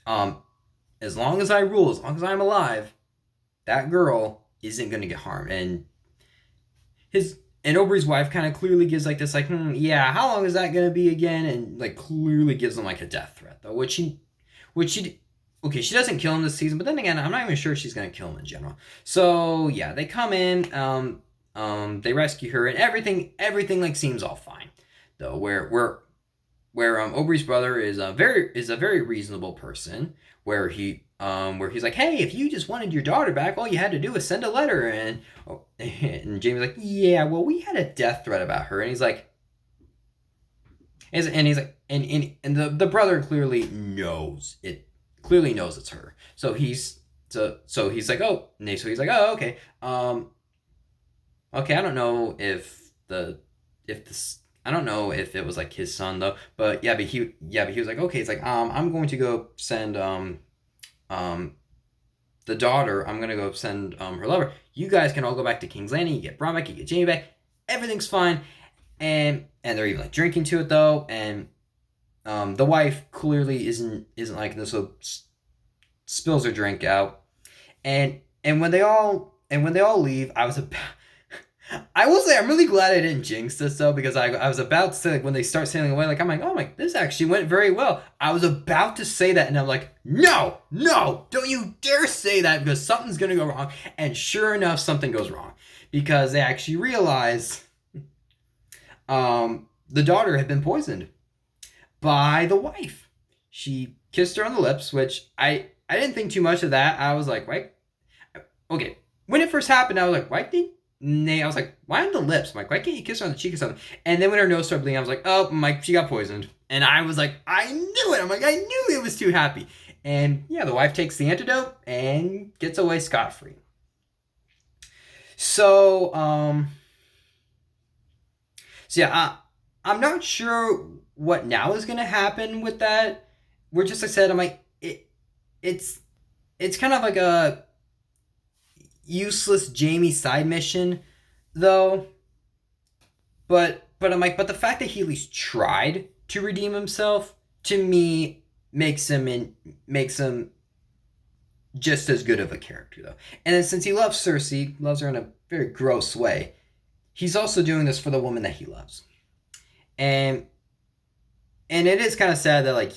as long as I rule, as long as I'm alive, that girl isn't going to get harmed. And Aubrey's wife kind of clearly gives like this, like, yeah, how long is that going to be again? And like clearly gives him like a death threat though, which she she doesn't kill him this season, but then again, I'm not even sure she's going to kill him in general. So yeah, they come in, they rescue her, and everything like seems all fine though. Where Aubrey's brother is a very reasonable person, where he's like, hey, if you just wanted your daughter back, all you had to do was send a letter. And Jamie's like, yeah, well, we had a death threat about her. And he's like, and the brother clearly knows it's her. So he's like, oh, okay, okay, I don't know if I don't know if it was like his son though, but he was like, okay, it's like, I'm going to go send the daughter, I'm gonna go send her lover. You guys can all go back to King's Landing. You get Bronn back, you get Jamie back. Everything's fine, and they're even like drinking to it though, and the wife clearly isn't liking this, so spills her drink out, and when they all leave, I will say I'm really glad I didn't jinx this though, because I was about to say, like, when they start sailing away, like I'm like, oh my, this actually went very well. I was about to say that, and I'm like, no, don't you dare say that, because something's gonna go wrong. And sure enough, something goes wrong, because they actually realize the daughter had been poisoned by the wife. She kissed her on the lips, which I didn't think too much of that. I was like, wait, okay. When it first happened, I was like, I was like, why on the lips? I'm like, why can't you kiss her on the cheek or something? And then when her nose started bleeding, I was like, oh, she got poisoned. And I was like, I knew it. I'm like, I knew it was too happy. And yeah, the wife takes the antidote and gets away scot-free. So, yeah, I'm not sure what now is going to happen with that. Where, just like I said, I'm like, it's kind of like a useless Jamie side mission though, but I'm like, but the fact that he at least tried to redeem himself, to me, makes him just as good of a character though. And then since he loves Cersei, loves her in a very gross way, he's also doing this for the woman that he loves. And it is kind of sad that like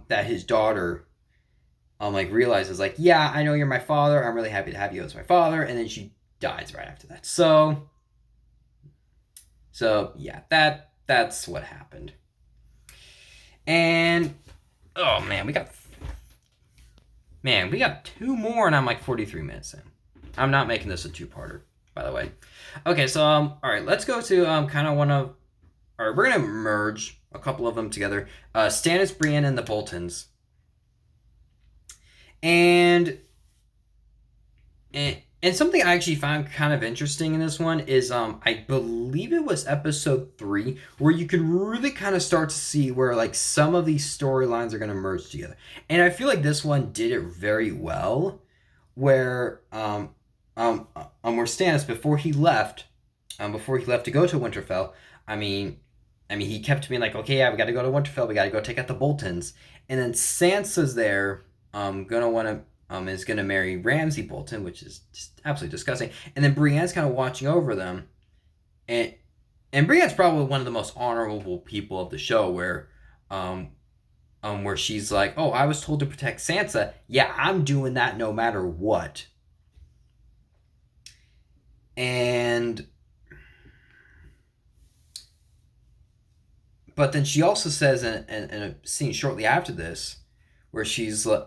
that his daughter like realizes, like, yeah, I know you're my father, I'm really happy to have you as my father, and then she dies right after that. So yeah, that's what happened. And oh man, we got 2 more, and I'm like 43 minutes in. I'm not making this a 2-parter, by the way. Okay, so all right, let's go to kind of all right, we're gonna merge a couple of them together. Stannis, Brienne, and the Boltons. And something I actually found kind of interesting in this one is I believe it was episode 3 where you could really kind of start to see where like some of these storylines are going to merge together. And I feel like this one did it very well, where where Stannis, before he left to go to Winterfell, I mean he kept being like, okay, yeah, we got to go to Winterfell, we got to go take out the Boltons. And then Sansa's there is gonna marry Ramsay Bolton, which is just absolutely disgusting. And then Brienne's kind of watching over them, and Brienne's probably one of the most honorable people of the show, where she's like, oh, I was told to protect Sansa. Yeah, I'm doing that no matter what. But then she also says in a scene shortly after this, where she's where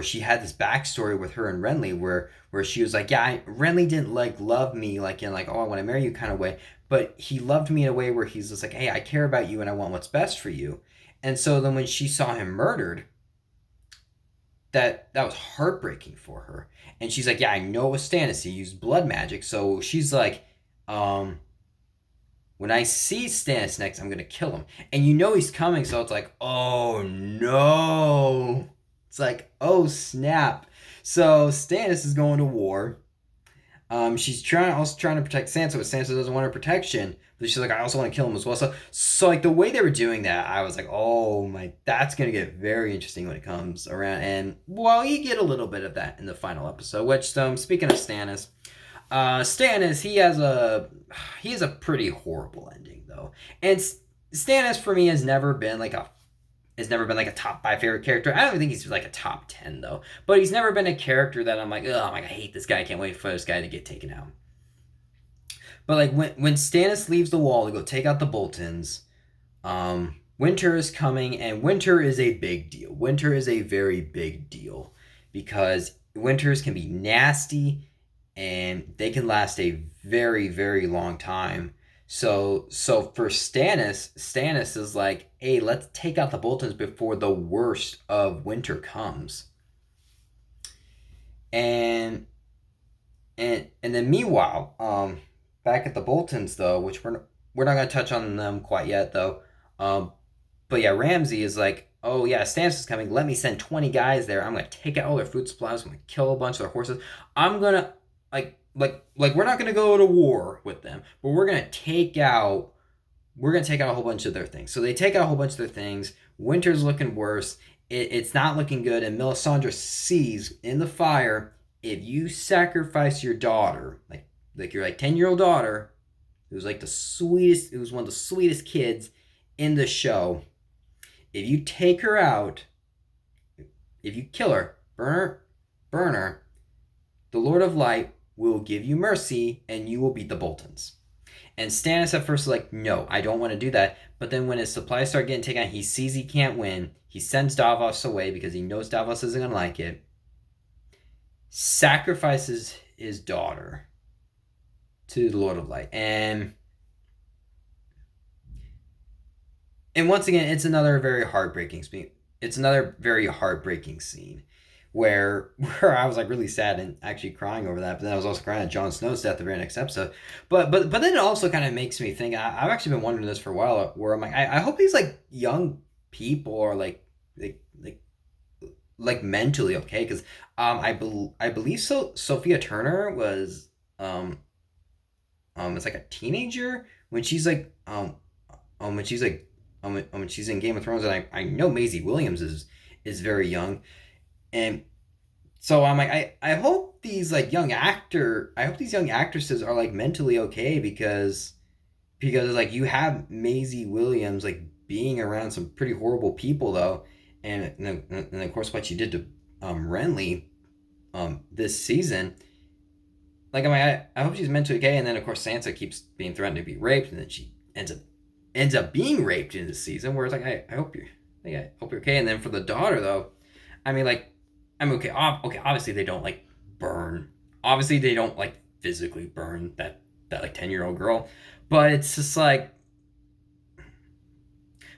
she had this backstory with her and Renly, where she was like, yeah, Renly didn't like love me like in like, oh, I want to marry you kind of way, but he loved me in a way where he's just like, hey, I care about you and I want what's best for you. And so then when she saw him murdered, that was heartbreaking for her. And she's like, yeah, I know it was Stannis. He used blood magic. So she's like, um, when I see Stannis next, I'm gonna kill him. And you know he's coming, so it's like, oh no. It's like, oh snap. So Stannis is going to war. She's also trying to protect Sansa, but Sansa doesn't want her protection. But she's like, I also want to kill him as well. So like the way they were doing that, I was like, oh my, that's gonna get very interesting when it comes around. And well, you get a little bit of that in the final episode. Which, speaking of Stannis, Stannis, he has a pretty horrible ending though. And Stannis for me has never been like a top 5 favorite character. I don't even think he's like a top 10 though. But he's never been a character that I'm like, oh my god, I hate this guy. I can't wait for this guy to get taken out. But like when Stannis leaves the wall to go take out the Boltons, winter is coming, and winter is a big deal. Winter is a very big deal because winters can be nasty and they can last a very, very long time. So for Stannis is like, hey, let's take out the Boltons before the worst of winter comes. And then meanwhile, back at the Boltons though, which we're not gonna touch on them quite yet though. But yeah, Ramsay is like, oh yeah, Stannis is coming. Let me send 20 guys there. I'm gonna take out all their food supplies. I'm gonna kill a bunch of their horses. I'm gonna like we're not gonna go to war with them, but we're gonna take out a whole bunch of their things. So they take out a whole bunch of their things. Winter's looking worse. It's not looking good. And Melisandre sees in the fire, if you sacrifice your daughter, like your 10-year-old daughter, who's like who's one of the sweetest kids in the show, if you take her out, if you kill her, burn her, the Lord of Light will give you mercy and you will beat the Boltons. And Stannis at first is like, no, I don't want to do that. But then when his supplies start getting taken out, he sees he can't win. He sends Davos away because he knows Davos isn't going to like it. Sacrifices his daughter to the Lord of Light. And once again, it's another very heartbreaking scene. It's another very heartbreaking scene where I was like really sad and actually crying over that. But then I was also crying at Jon Snow's death the very next episode. But then it also kind of makes me think. I've actually been wondering this for a while. Where I'm like, I hope these like young people are like mentally okay, because I believe so. Sophia Turner was it's like a teenager when she's like when she's in Game of Thrones, and I know Maisie Williams is very young. And so I'm like, I hope these young actresses are like mentally okay, because like you have Maisie Williams like being around some pretty horrible people though, and of course what she did to Renly this season. Like I hope she's mentally okay, and then of course Sansa keeps being threatened to be raped, and then she ends up being raped in this season. Where it's like I hope you're okay. And then for the daughter though, I mean like. I'm okay. Okay, obviously they don't like burn. Obviously they don't like physically burn that like 10-year-old girl, but it's just like.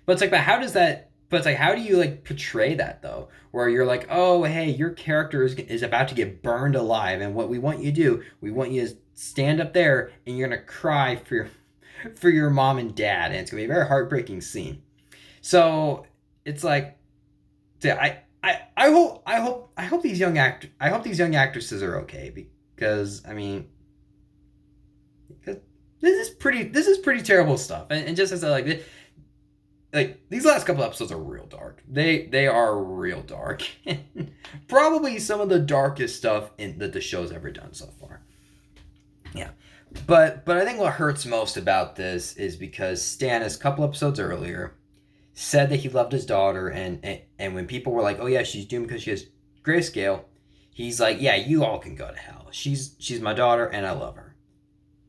But it's like, but how does that? But it's like, how do you like portray that though? Where you're like, oh hey, your character is about to get burned alive, and what we want you to do, we want you to stand up there and you're gonna cry for your mom and dad, and it's gonna be a very heartbreaking scene. So it's like, I hope these young actresses are okay, because I mean, because this is pretty terrible stuff, and just as I like these last couple episodes are real dark. They are real dark, probably some of the darkest stuff that the show's ever done so far. Yeah, but I think what hurts most about this is because Stannis, a couple episodes earlier, said that he loved his daughter, and when people were like, oh yeah, she's doomed because she has grayscale, he's like, yeah, you all can go to hell. She's my daughter and I love her.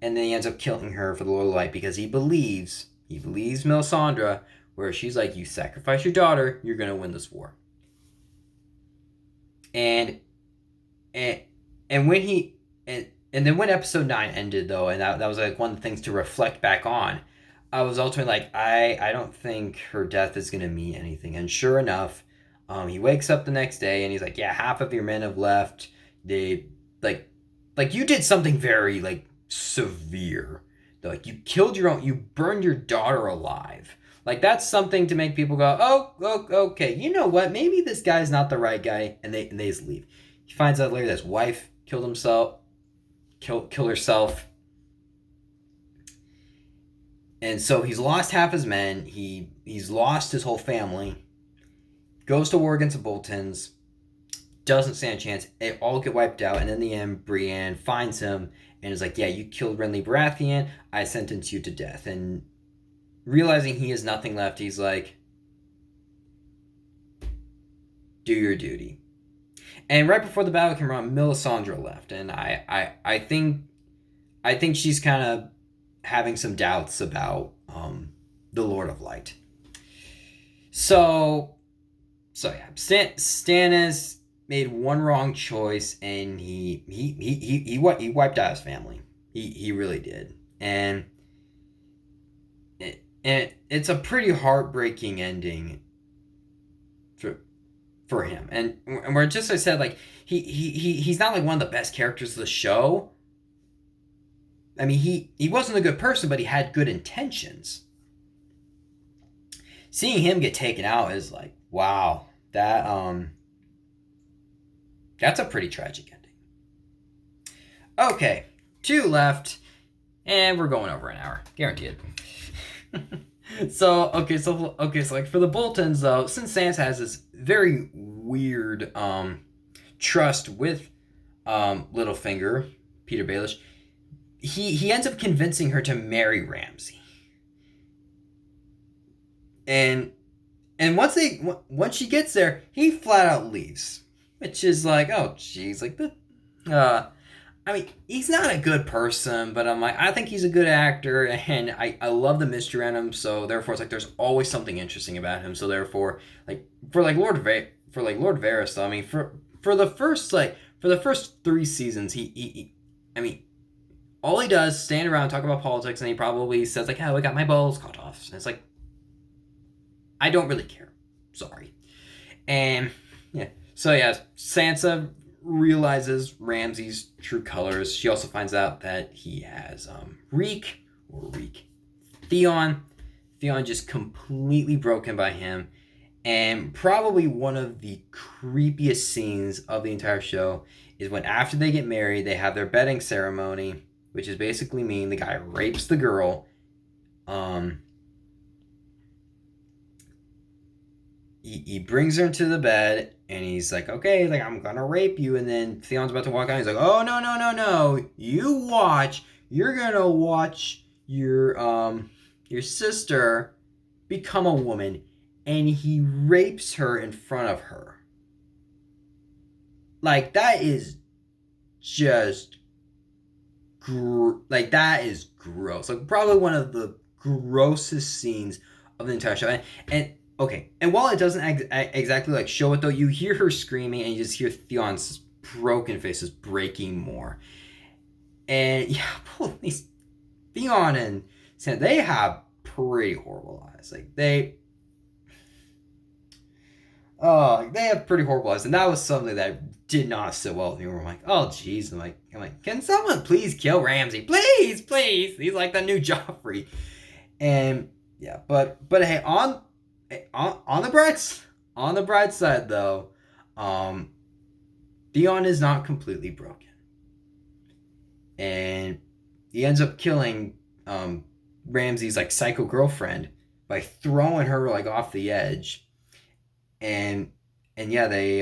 And then he ends up killing her for the Lord of Light, because he believes Melisandre, where she's like, you sacrifice your daughter, you're gonna win this war. And when then when episode 9 ended though, and that was like one of the things to reflect back on, I was ultimately like, I don't think her death is gonna mean anything. And sure enough, he wakes up the next day and he's like, yeah, half of your men have left. They like you did something very like severe. Like you killed your own, you burned your daughter alive. Like that's something to make people go, oh, okay, you know what? Maybe this guy's not the right guy, and they just leave. He finds out later that his wife killed himself, killed herself, and so he's lost half his men. He's lost his whole family. Goes to war against the Boltons, doesn't stand a chance. They all get wiped out, and in the end, Brienne finds him and is like, "Yeah, you killed Renly Baratheon. I sentence you to death." And realizing he has nothing left, he's like, "Do your duty." And right before the battle came around, Melisandre left, and I think she's kind of having some doubts about the Lord of Light. So yeah, Stannis made one wrong choice, and he wiped out his family. He really did, and it's a pretty heartbreaking ending for him. And where just I said, like he's not like one of the best characters of the show. I mean, he wasn't a good person, but he had good intentions. Seeing him get taken out is like, wow, that's a pretty tragic ending. Okay, 2 left, and we're going over an hour, guaranteed. So like for the Boltons though, since Sansa has this very weird trust with Littlefinger, Peter Baelish, he ends up convincing her to marry Ramsay. And once she gets there, he flat out leaves, which is like, oh jeez, like I mean, he's not a good person, but I'm like, I think he's a good actor, and I love the mystery around him. So therefore, it's like there's always something interesting about him. So therefore, like for Lord Varys, though, I mean, for the first 3 seasons, he I mean, all he does is stand around, talk about politics, and he probably says like, "Oh, I got my balls cut off." And it's like, I don't really care. Sorry. And yeah, so yeah, Sansa realizes Ramsay's true colors. She also finds out that he has Theon. Theon just completely broken by him. And probably one of the creepiest scenes of the entire show is when after they get married, they have their bedding ceremony, which is basically mean the guy rapes the girl. He brings her into the bed, and he's like, okay, like, I'm gonna rape you. And then Theon's about to walk out. He's like, oh, no. You watch. You're gonna watch your sister become a woman. And he rapes her in front of her. Like, that is just... that is gross. Like, probably one of the grossest scenes of the entire show. And okay, and while it doesn't exactly like show it though, you hear her screaming and you just hear Theon's broken faces breaking more. And yeah, these Theon and Sam, they have pretty horrible eyes. Like they have pretty horrible eyes, and that was something that did not sit well with me. I'm like, oh jeez, I'm like, can someone please kill Ramsay, please? He's like the new Joffrey. And yeah, but hey, on the bright side though, Theon is not completely broken, and he ends up killing Ramsay's like psycho girlfriend by throwing her like off the edge, and yeah, they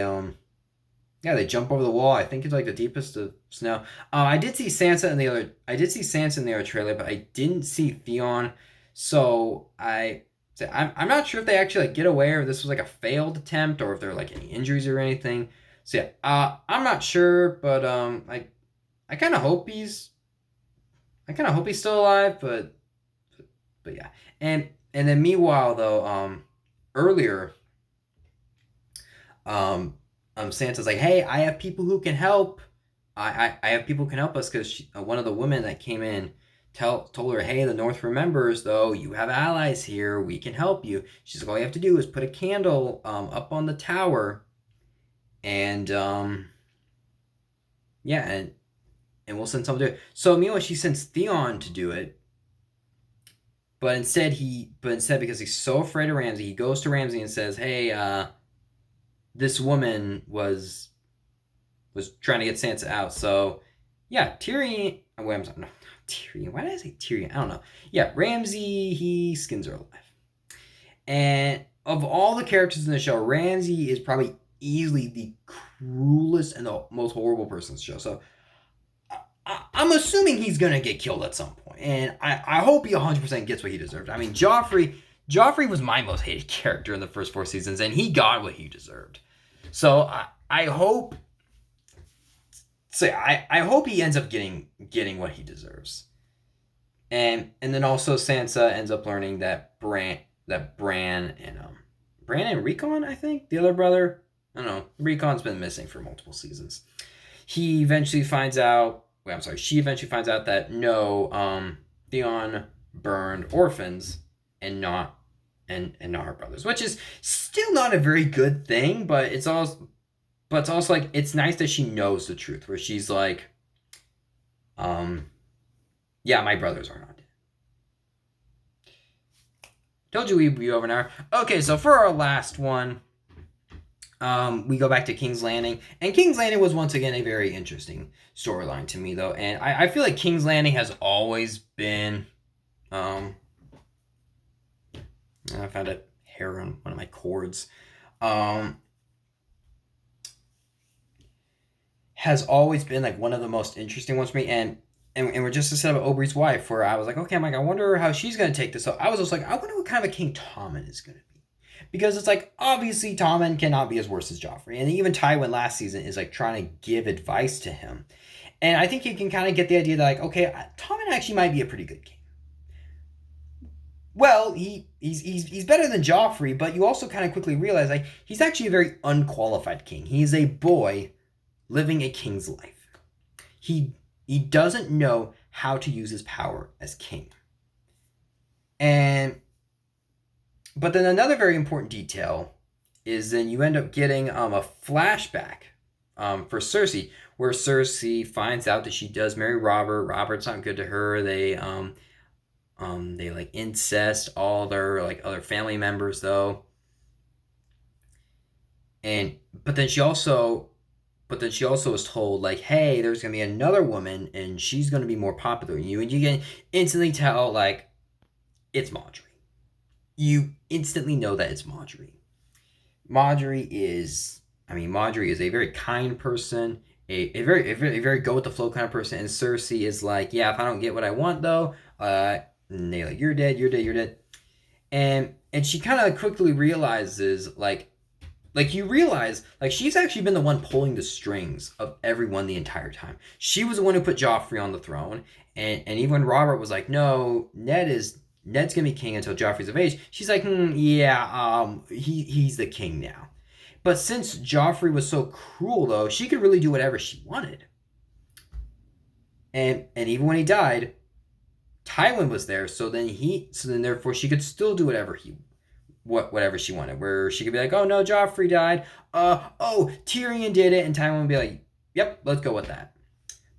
jump over the wall. I think it's like the deepest of snow. I did see Sansa in the other trailer, but I didn't see Theon, so I'm not sure if they actually like get away, or if this was like a failed attempt, or if there are like any injuries or anything. So yeah, I'm not sure, but I kind of hope he's still alive, but yeah. And then meanwhile though, earlier, Santa's like, hey, I have people who can help. I have people who can help us, because one of the women that came in told her, hey, the North remembers, though, you have allies here, we can help you. She's like, all you have to do is put a candle up on the tower, and yeah, and we'll send someone to do it. So meanwhile, she sends Theon to do it, but instead because he's so afraid of Ramsay, he goes to Ramsay and says, hey, this woman was trying to get Sansa out. So yeah, Tyrion. Wait, I'm sorry, no, Tyrion. Why did I say Tyrion? I don't know. Yeah, Ramsay, he skins her alive. And of all the characters in the show, Ramsay is probably easily the cruelest and the most horrible person in the show. So I'm assuming he's going to get killed at some point. And I hope he 100% gets what he deserved. I mean, Joffrey was my most hated character in the first 4 seasons, and he got what he deserved. So I hope... So I hope he ends up getting what he deserves. And then also Sansa ends up learning that Bran and Rickon, I think, the other brother, I don't know, Rickon's been missing for multiple seasons. She eventually finds out that no, Theon burned orphans and not her brothers, which is still not a very good thing, but it's also like, it's nice that she knows the truth, where she's like, yeah, my brothers are not dead. Told you we'd be over an hour. Okay, so for our last one, we go back to King's Landing. And King's Landing was once again a very interesting storyline to me, though. And I feel like King's Landing has always been... I found a hair on one of my cords. Has always been like one of the most interesting ones for me. And we're just to set up Oberyn's wife, where I was like, okay, I'm like, I wonder how she's going to take this. So I was just like, I wonder what kind of a king Tommen is going to be. Because it's like, obviously Tommen cannot be as worse as Joffrey. And even Tywin last season is like trying to give advice to him. And I think you can kind of get the idea that, like, okay, Tommen actually might be a pretty good king. Well, he's better than Joffrey, but you also kind of quickly realize, like, he's actually a very unqualified king. He's a boy living a king's life. He doesn't know how to use his power as king. But then another very important detail is then you end up getting a flashback for Cersei, where Cersei finds out that she does marry Robert. Robert's not good to her. They like incest all their like other family members, though. But then she also was told, like, hey, there's gonna be another woman and she's gonna be more popular than you, and you can instantly tell, like, it's Margaery. You instantly know that it's Margaery. Margaery is a very kind person, a very go with the flow kind of person, and Cersei is like, yeah, if I don't get what I want, though, and they like, you're dead. And she kind of quickly realizes, like you realize, like, she's actually been the one pulling the strings of everyone the entire time. She was the one who put Joffrey on the throne, and even when Robert was like, no, Ned's gonna be king until Joffrey's of age, she's like, he's the king now. But since Joffrey was so cruel, though, she could really do whatever she wanted. And even when he died, Tywin was there, so then therefore she could still do whatever she wanted, where she could be like, oh no, Joffrey died, Tyrion did it, and Tywin would be like, yep, let's go with that.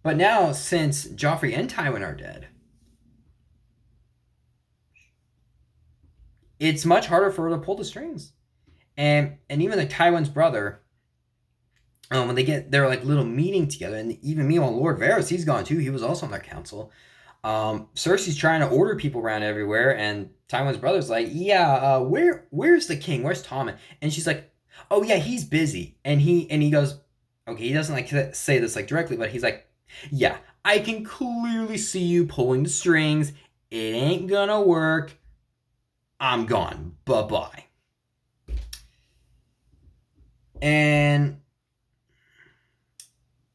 But now, since Joffrey and Tywin are dead, it's much harder for her to pull the strings. And even like Tywin's brother, when they're like little meeting together, and even meanwhile Lord Varys, he's gone too, he was also on their council. Cersei's trying to order people around everywhere, and Tywin's brother's like, yeah, where's the king? Where's Tommen? And she's like, oh yeah, he's busy. And he goes, okay, he doesn't like say this like directly, but he's like, yeah, I can clearly see you pulling the strings. It ain't gonna work. I'm gone. Bye-bye.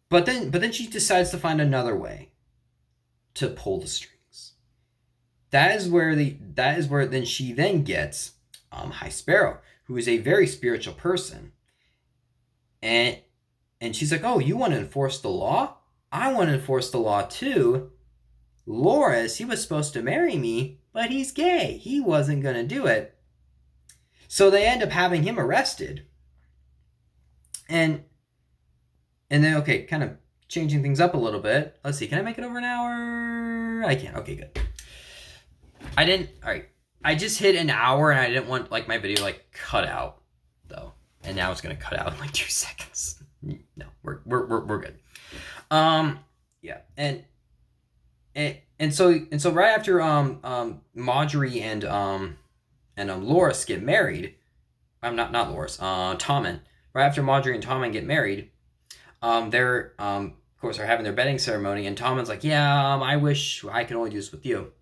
But then she decides to find another way to pull the strings. That is where then she then gets High Sparrow, who is a very spiritual person. And she's like, oh, you want to enforce the law? I want to enforce the law too. Loras, he was supposed to marry me, but he's gay. He wasn't going to do it. So they end up having him arrested. And then, okay, kind of changing things up a little bit. Let's see, can I make it over an hour? I can. Okay, good. All right. I just hit an hour and I didn't want like my video like cut out though. And now it's going to cut out in like 2 seconds. No, we're good. Yeah. And so right after Marjorie and Loras get married, I'm not Loras, Tommen. Right after Marjorie and Tommen get married, they're of course are having their wedding ceremony, and Tommen's like, yeah, I wish I could only do this with you.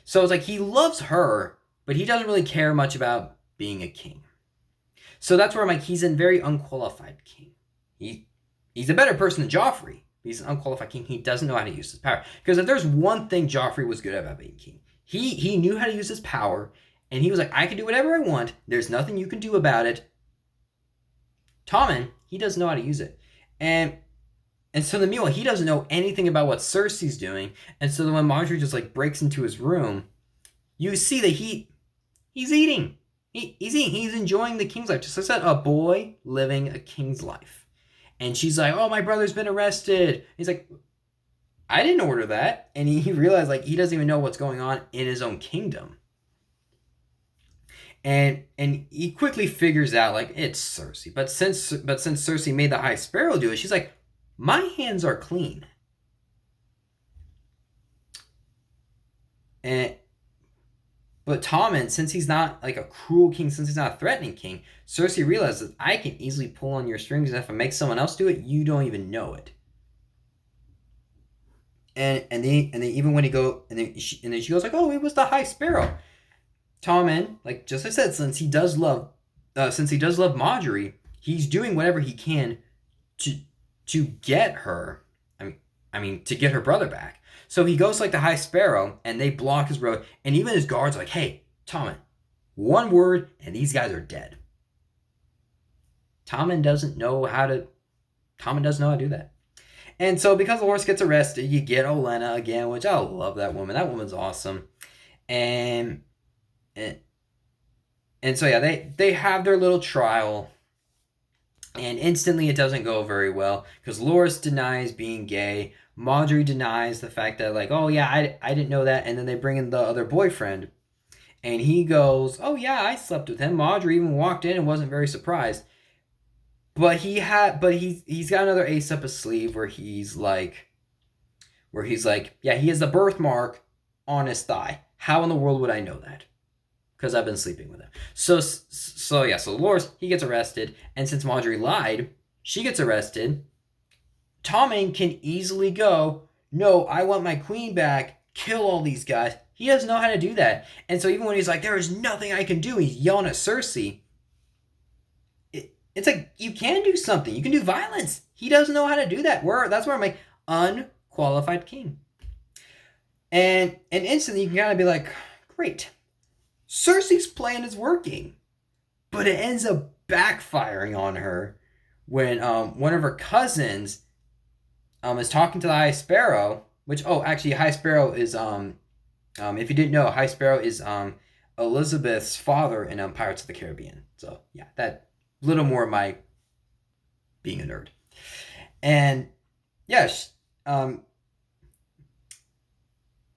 So it's like he loves her, but he doesn't really care much about being a king. So that's where I'm like, he's a very unqualified king. He's a better person than Joffrey. He's an unqualified king. He doesn't know how to use his power. Because if there's one thing Joffrey was good at about being king, he knew how to use his power, and he was like, I can do whatever I want. There's nothing you can do about it. Tommen, he doesn't know how to use it. And so in the meanwhile, he doesn't know anything about what Cersei's doing. And so when Marjorie just like breaks into his room, you see that he's eating. He's eating. He's enjoying the king's life. Just like I said, a boy living a king's life. And she's like, oh, my brother's been arrested. He's like, I didn't order that. And he realized like he doesn't even know what's going on in his own kingdom. And he quickly figures out like it's Cersei. But since Cersei made the High Sparrow do it, she's like, my hands are clean. But Tommen, since he's not like a cruel king, since he's not a threatening king, Cersei realizes I can easily pull on your strings, and if I make someone else do it, you don't even know it. And then even when he go and then she goes like, oh, it was the High Sparrow. Tommen, like just as I said, since he does love Marjorie, he's doing whatever he can to get her. I mean to get her brother back. So he goes like the High Sparrow, and they block his road, and even his guards are like, hey, Tommen, one word, and these guys are dead. Tommen doesn't know how to do that. And so because Loras gets arrested, you get Olenna again, which I love that woman. That woman's awesome. And so yeah, they have their little trial, and instantly it doesn't go very well because Loras denies being gay. Marjorie denies the fact that like, oh yeah, I didn't know that. And then they bring in the other boyfriend, and he goes, oh yeah, I slept with him. Marjorie even walked in and wasn't very surprised. But he's got another ace up his sleeve where he's like, yeah, he has the birthmark on his thigh. How in the world would I know that? Because I've been sleeping with him. So Loras, he gets arrested, and since Marjorie lied, she gets arrested. Tommen can easily go, no, I want my queen back, kill all these guys. He doesn't know how to do that. And so even when he's like, there is nothing I can do, he's yelling at Cersei. It's like, you can do something. You can do violence. He doesn't know how to do that. That's where I'm like, unqualified king. And instantly you can kind of be like, great. Cersei's plan is working. But it ends up backfiring on her when one of her cousins is talking to the High Sparrow, which, actually, High Sparrow is, if you didn't know, High Sparrow is Elizabeth's father in Pirates of the Caribbean. So, yeah, that little more of my being a nerd. And, yeah,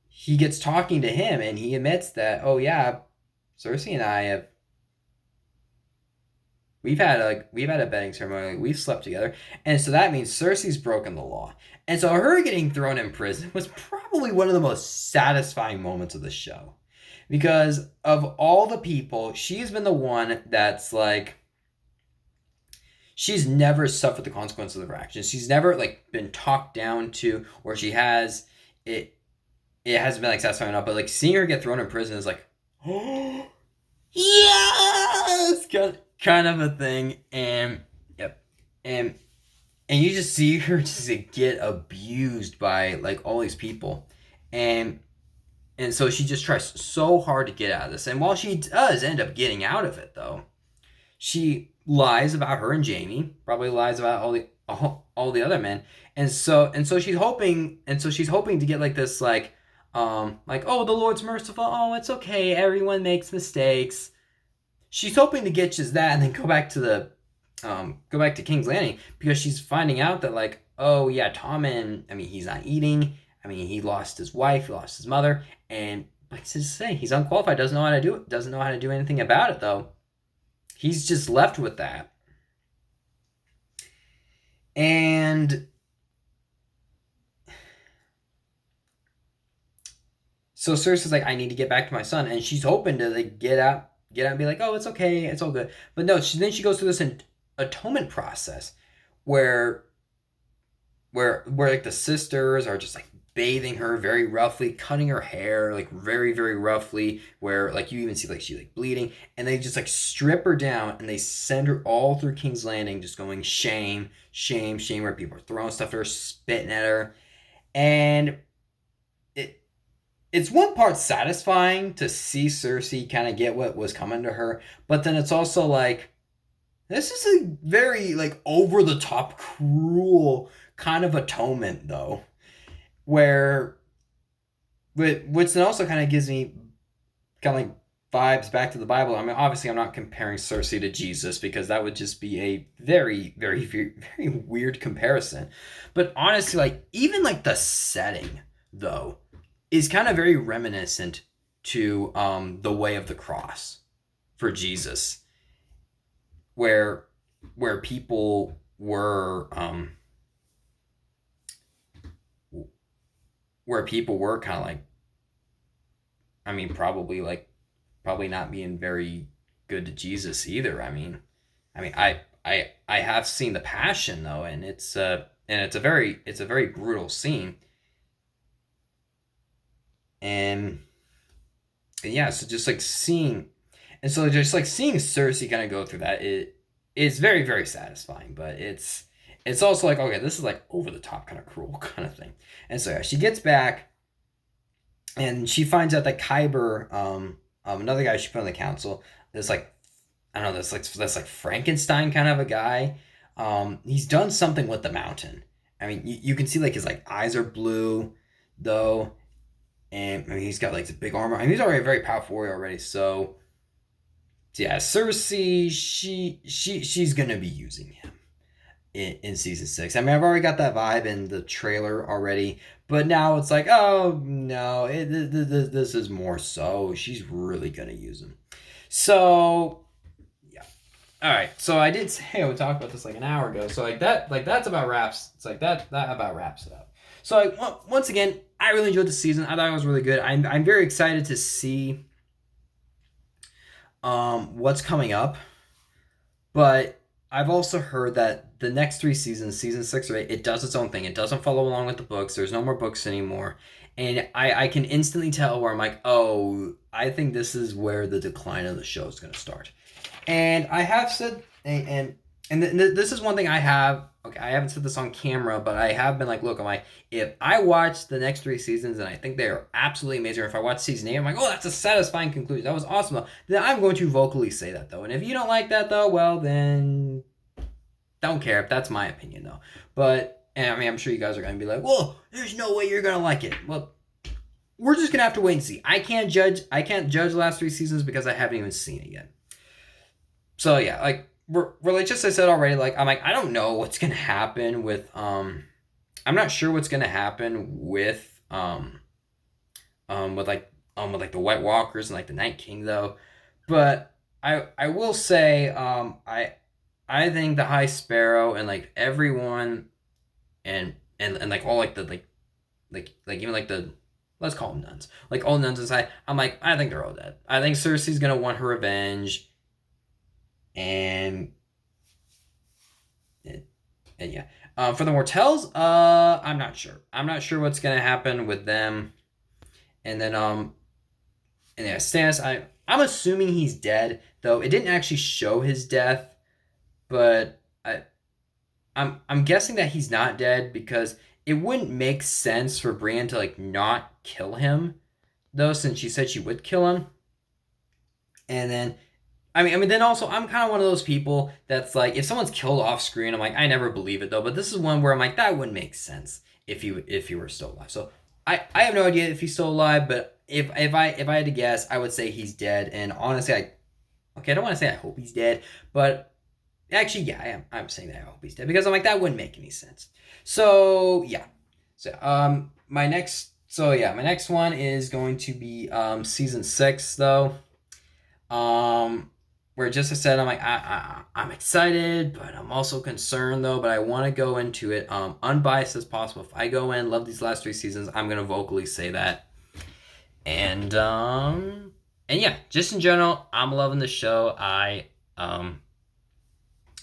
he gets talking to him, and he admits that, oh, yeah, Cersei and I We've had a betting ceremony. We've slept together. And so that means Cersei's broken the law. And so her getting thrown in prison was probably one of the most satisfying moments of the show. Because of all the people, she's been the one that's like, she's never suffered the consequences of her actions. She's never like been talked down to, or she has, it hasn't been like satisfying enough. But like seeing her get thrown in prison is like, oh, yes! Kind of a thing. And yep. And you just see her just get abused by like all these people. And so she just tries so hard to get out of this. And while she does end up getting out of it though, she lies about her and Jaime, probably lies about all the other men. And so she's hoping to get like this like Like, oh, the Lord's merciful. Oh, it's okay. Everyone makes mistakes. She's hoping to get just that and then go back to King's Landing because she's finding out that like, oh yeah, Tommen, I mean, he's not eating. I mean, he lost his wife, he lost his mother, and like to say, he's unqualified, doesn't know how to do it, doesn't know how to do anything about it though. He's just left with that. And so Cersei's like, I need to get back to my son, and she's hoping to like get out and be like, oh, it's okay, it's all good. But no, then she goes through this atonement process where like the sisters are just like bathing her very roughly, cutting her hair like very very roughly, where like you even see like she like bleeding, and they just like strip her down and they send her all through King's Landing, just going shame, shame, shame, where people are throwing stuff at her, spitting at her, and it's one part satisfying to see Cersei kind of get what was coming to her, but then it's also like this is a very like over the top cruel kind of atonement though, where which then also kind of gives me kind of like vibes back to the Bible. I mean, obviously I'm not comparing Cersei to Jesus because that would just be a very very very, very weird comparison. But honestly, like even like the setting though is kind of very reminiscent to the Way of the Cross for Jesus, where people were kind of like, I mean, probably not being very good to Jesus either. I have seen the Passion though, and it's a very brutal scene. And yeah, so just like seeing Cersei kind of go through that, it is very very satisfying, but it's also like, okay, this is like over the top kind of cruel kind of thing. And so yeah, she gets back and she finds out that Kyber, another guy she put on the council, is like, I don't know, that's like Frankenstein kind of a guy. He's done something with the mountain. I mean, you can see like his like eyes are blue though. And I mean, he's got like the big armor. I mean, he's already a very powerful warrior already. So yeah, Cersei, she's gonna be using him in season 6. I mean, I've already got that vibe in the trailer already, but now it's like, oh no, this is more so. She's really gonna use him. So yeah, all right. So I did say I would talk about this like an hour ago. So that's about wraps. It's like that about wraps it up. So like, once again, I really enjoyed the season. I thought it was really good. I'm very excited to see what's coming up. But I've also heard that the next 3 seasons, season 6 or 8, it does its own thing. It doesn't follow along with the books. There's no more books anymore. And I can instantly tell where I'm like, oh, I think this is where the decline of the show is going to start. And I have said, and this is one thing I have. Okay, I haven't said this on camera, but I have been like, look, I'm like, if I watch the next 3 seasons and I think they are absolutely amazing, or if I watch season 8, I'm like, oh, that's a satisfying conclusion. That was awesome, though. Then I'm going to vocally say that, though. And if you don't like that, though, well, then don't care. If that's my opinion, though. But, and I mean, I'm sure you guys are going to be like, well, there's no way you're going to like it. Well, we're just going to have to wait and see. I can't judge the last 3 seasons because I haven't even seen it yet. So, yeah, like, like just I said already, like I'm like, I don't know what's gonna happen with I'm not sure what's gonna happen with with the White Walkers and like the Night King though. But I will say I think the High Sparrow and like everyone and like all like the like even like the, let's call them nuns, like all nuns inside, I'm like, I think they're all dead. I think Cersei's gonna want her revenge. And yeah, for the Mortells, I'm not sure. I'm not sure what's gonna happen with them. And then and yeah, Stannis, I'm assuming he's dead, though it didn't actually show his death, but I'm guessing that he's not dead because it wouldn't make sense for Brienne to like not kill him, though, since she said she would kill him. And then I mean, then also, I'm kind of one of those people that's like, if someone's killed off screen, I'm like, I never believe it though. But this is one where I'm like, that wouldn't make sense if he were still alive. So I have no idea if he's still alive, but if I had to guess, I would say he's dead. And honestly, I don't want to say I hope he's dead, but actually, yeah, I'm saying that I hope he's dead because I'm like that wouldn't make any sense. So yeah, my next one is going to be season 6 though. Um, where just I said, I'm like I'm excited, but I'm also concerned though. But I want to go into it unbiased as possible. If I go in, love these last 3 seasons, I'm gonna vocally say that. And yeah, just in general, I'm loving the show. I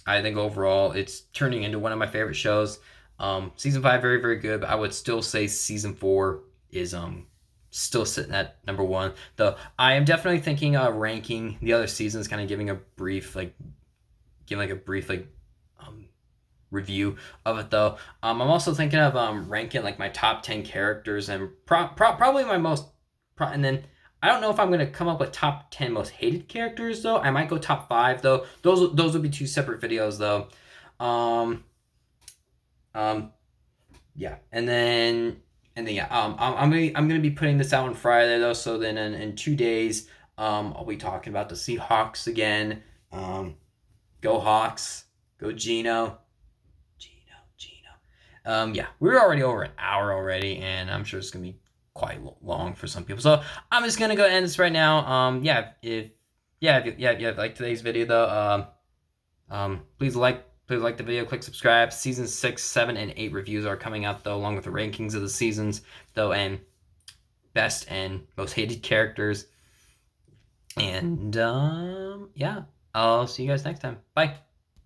think overall it's turning into one of my favorite shows. Season 5 very very good, but I would still say season 4 is still sitting at number 1. Though I am definitely thinking ranking the other seasons, kind of giving like a brief review of it though. I'm also thinking of ranking like my top 10 characters and probably my most and then I don't know if I'm gonna come up with top 10 most hated characters though. I might go top 5 though. Those would be 2 separate videos though. Um, um, yeah, and then yeah. I'm gonna be putting this out on Friday though. So then in 2 days, I'll be talking about the Seahawks again. Go Hawks, go Gino. Yeah, we're already over an hour already, and I'm sure it's gonna be quite long for some people. So I'm just gonna go end this right now. If you like today's video though, please like the video, click subscribe. Season 6, 7, and 8 reviews are coming out though, along with the rankings of the seasons though, and best and most hated characters. And yeah, I'll see you guys next time. Bye.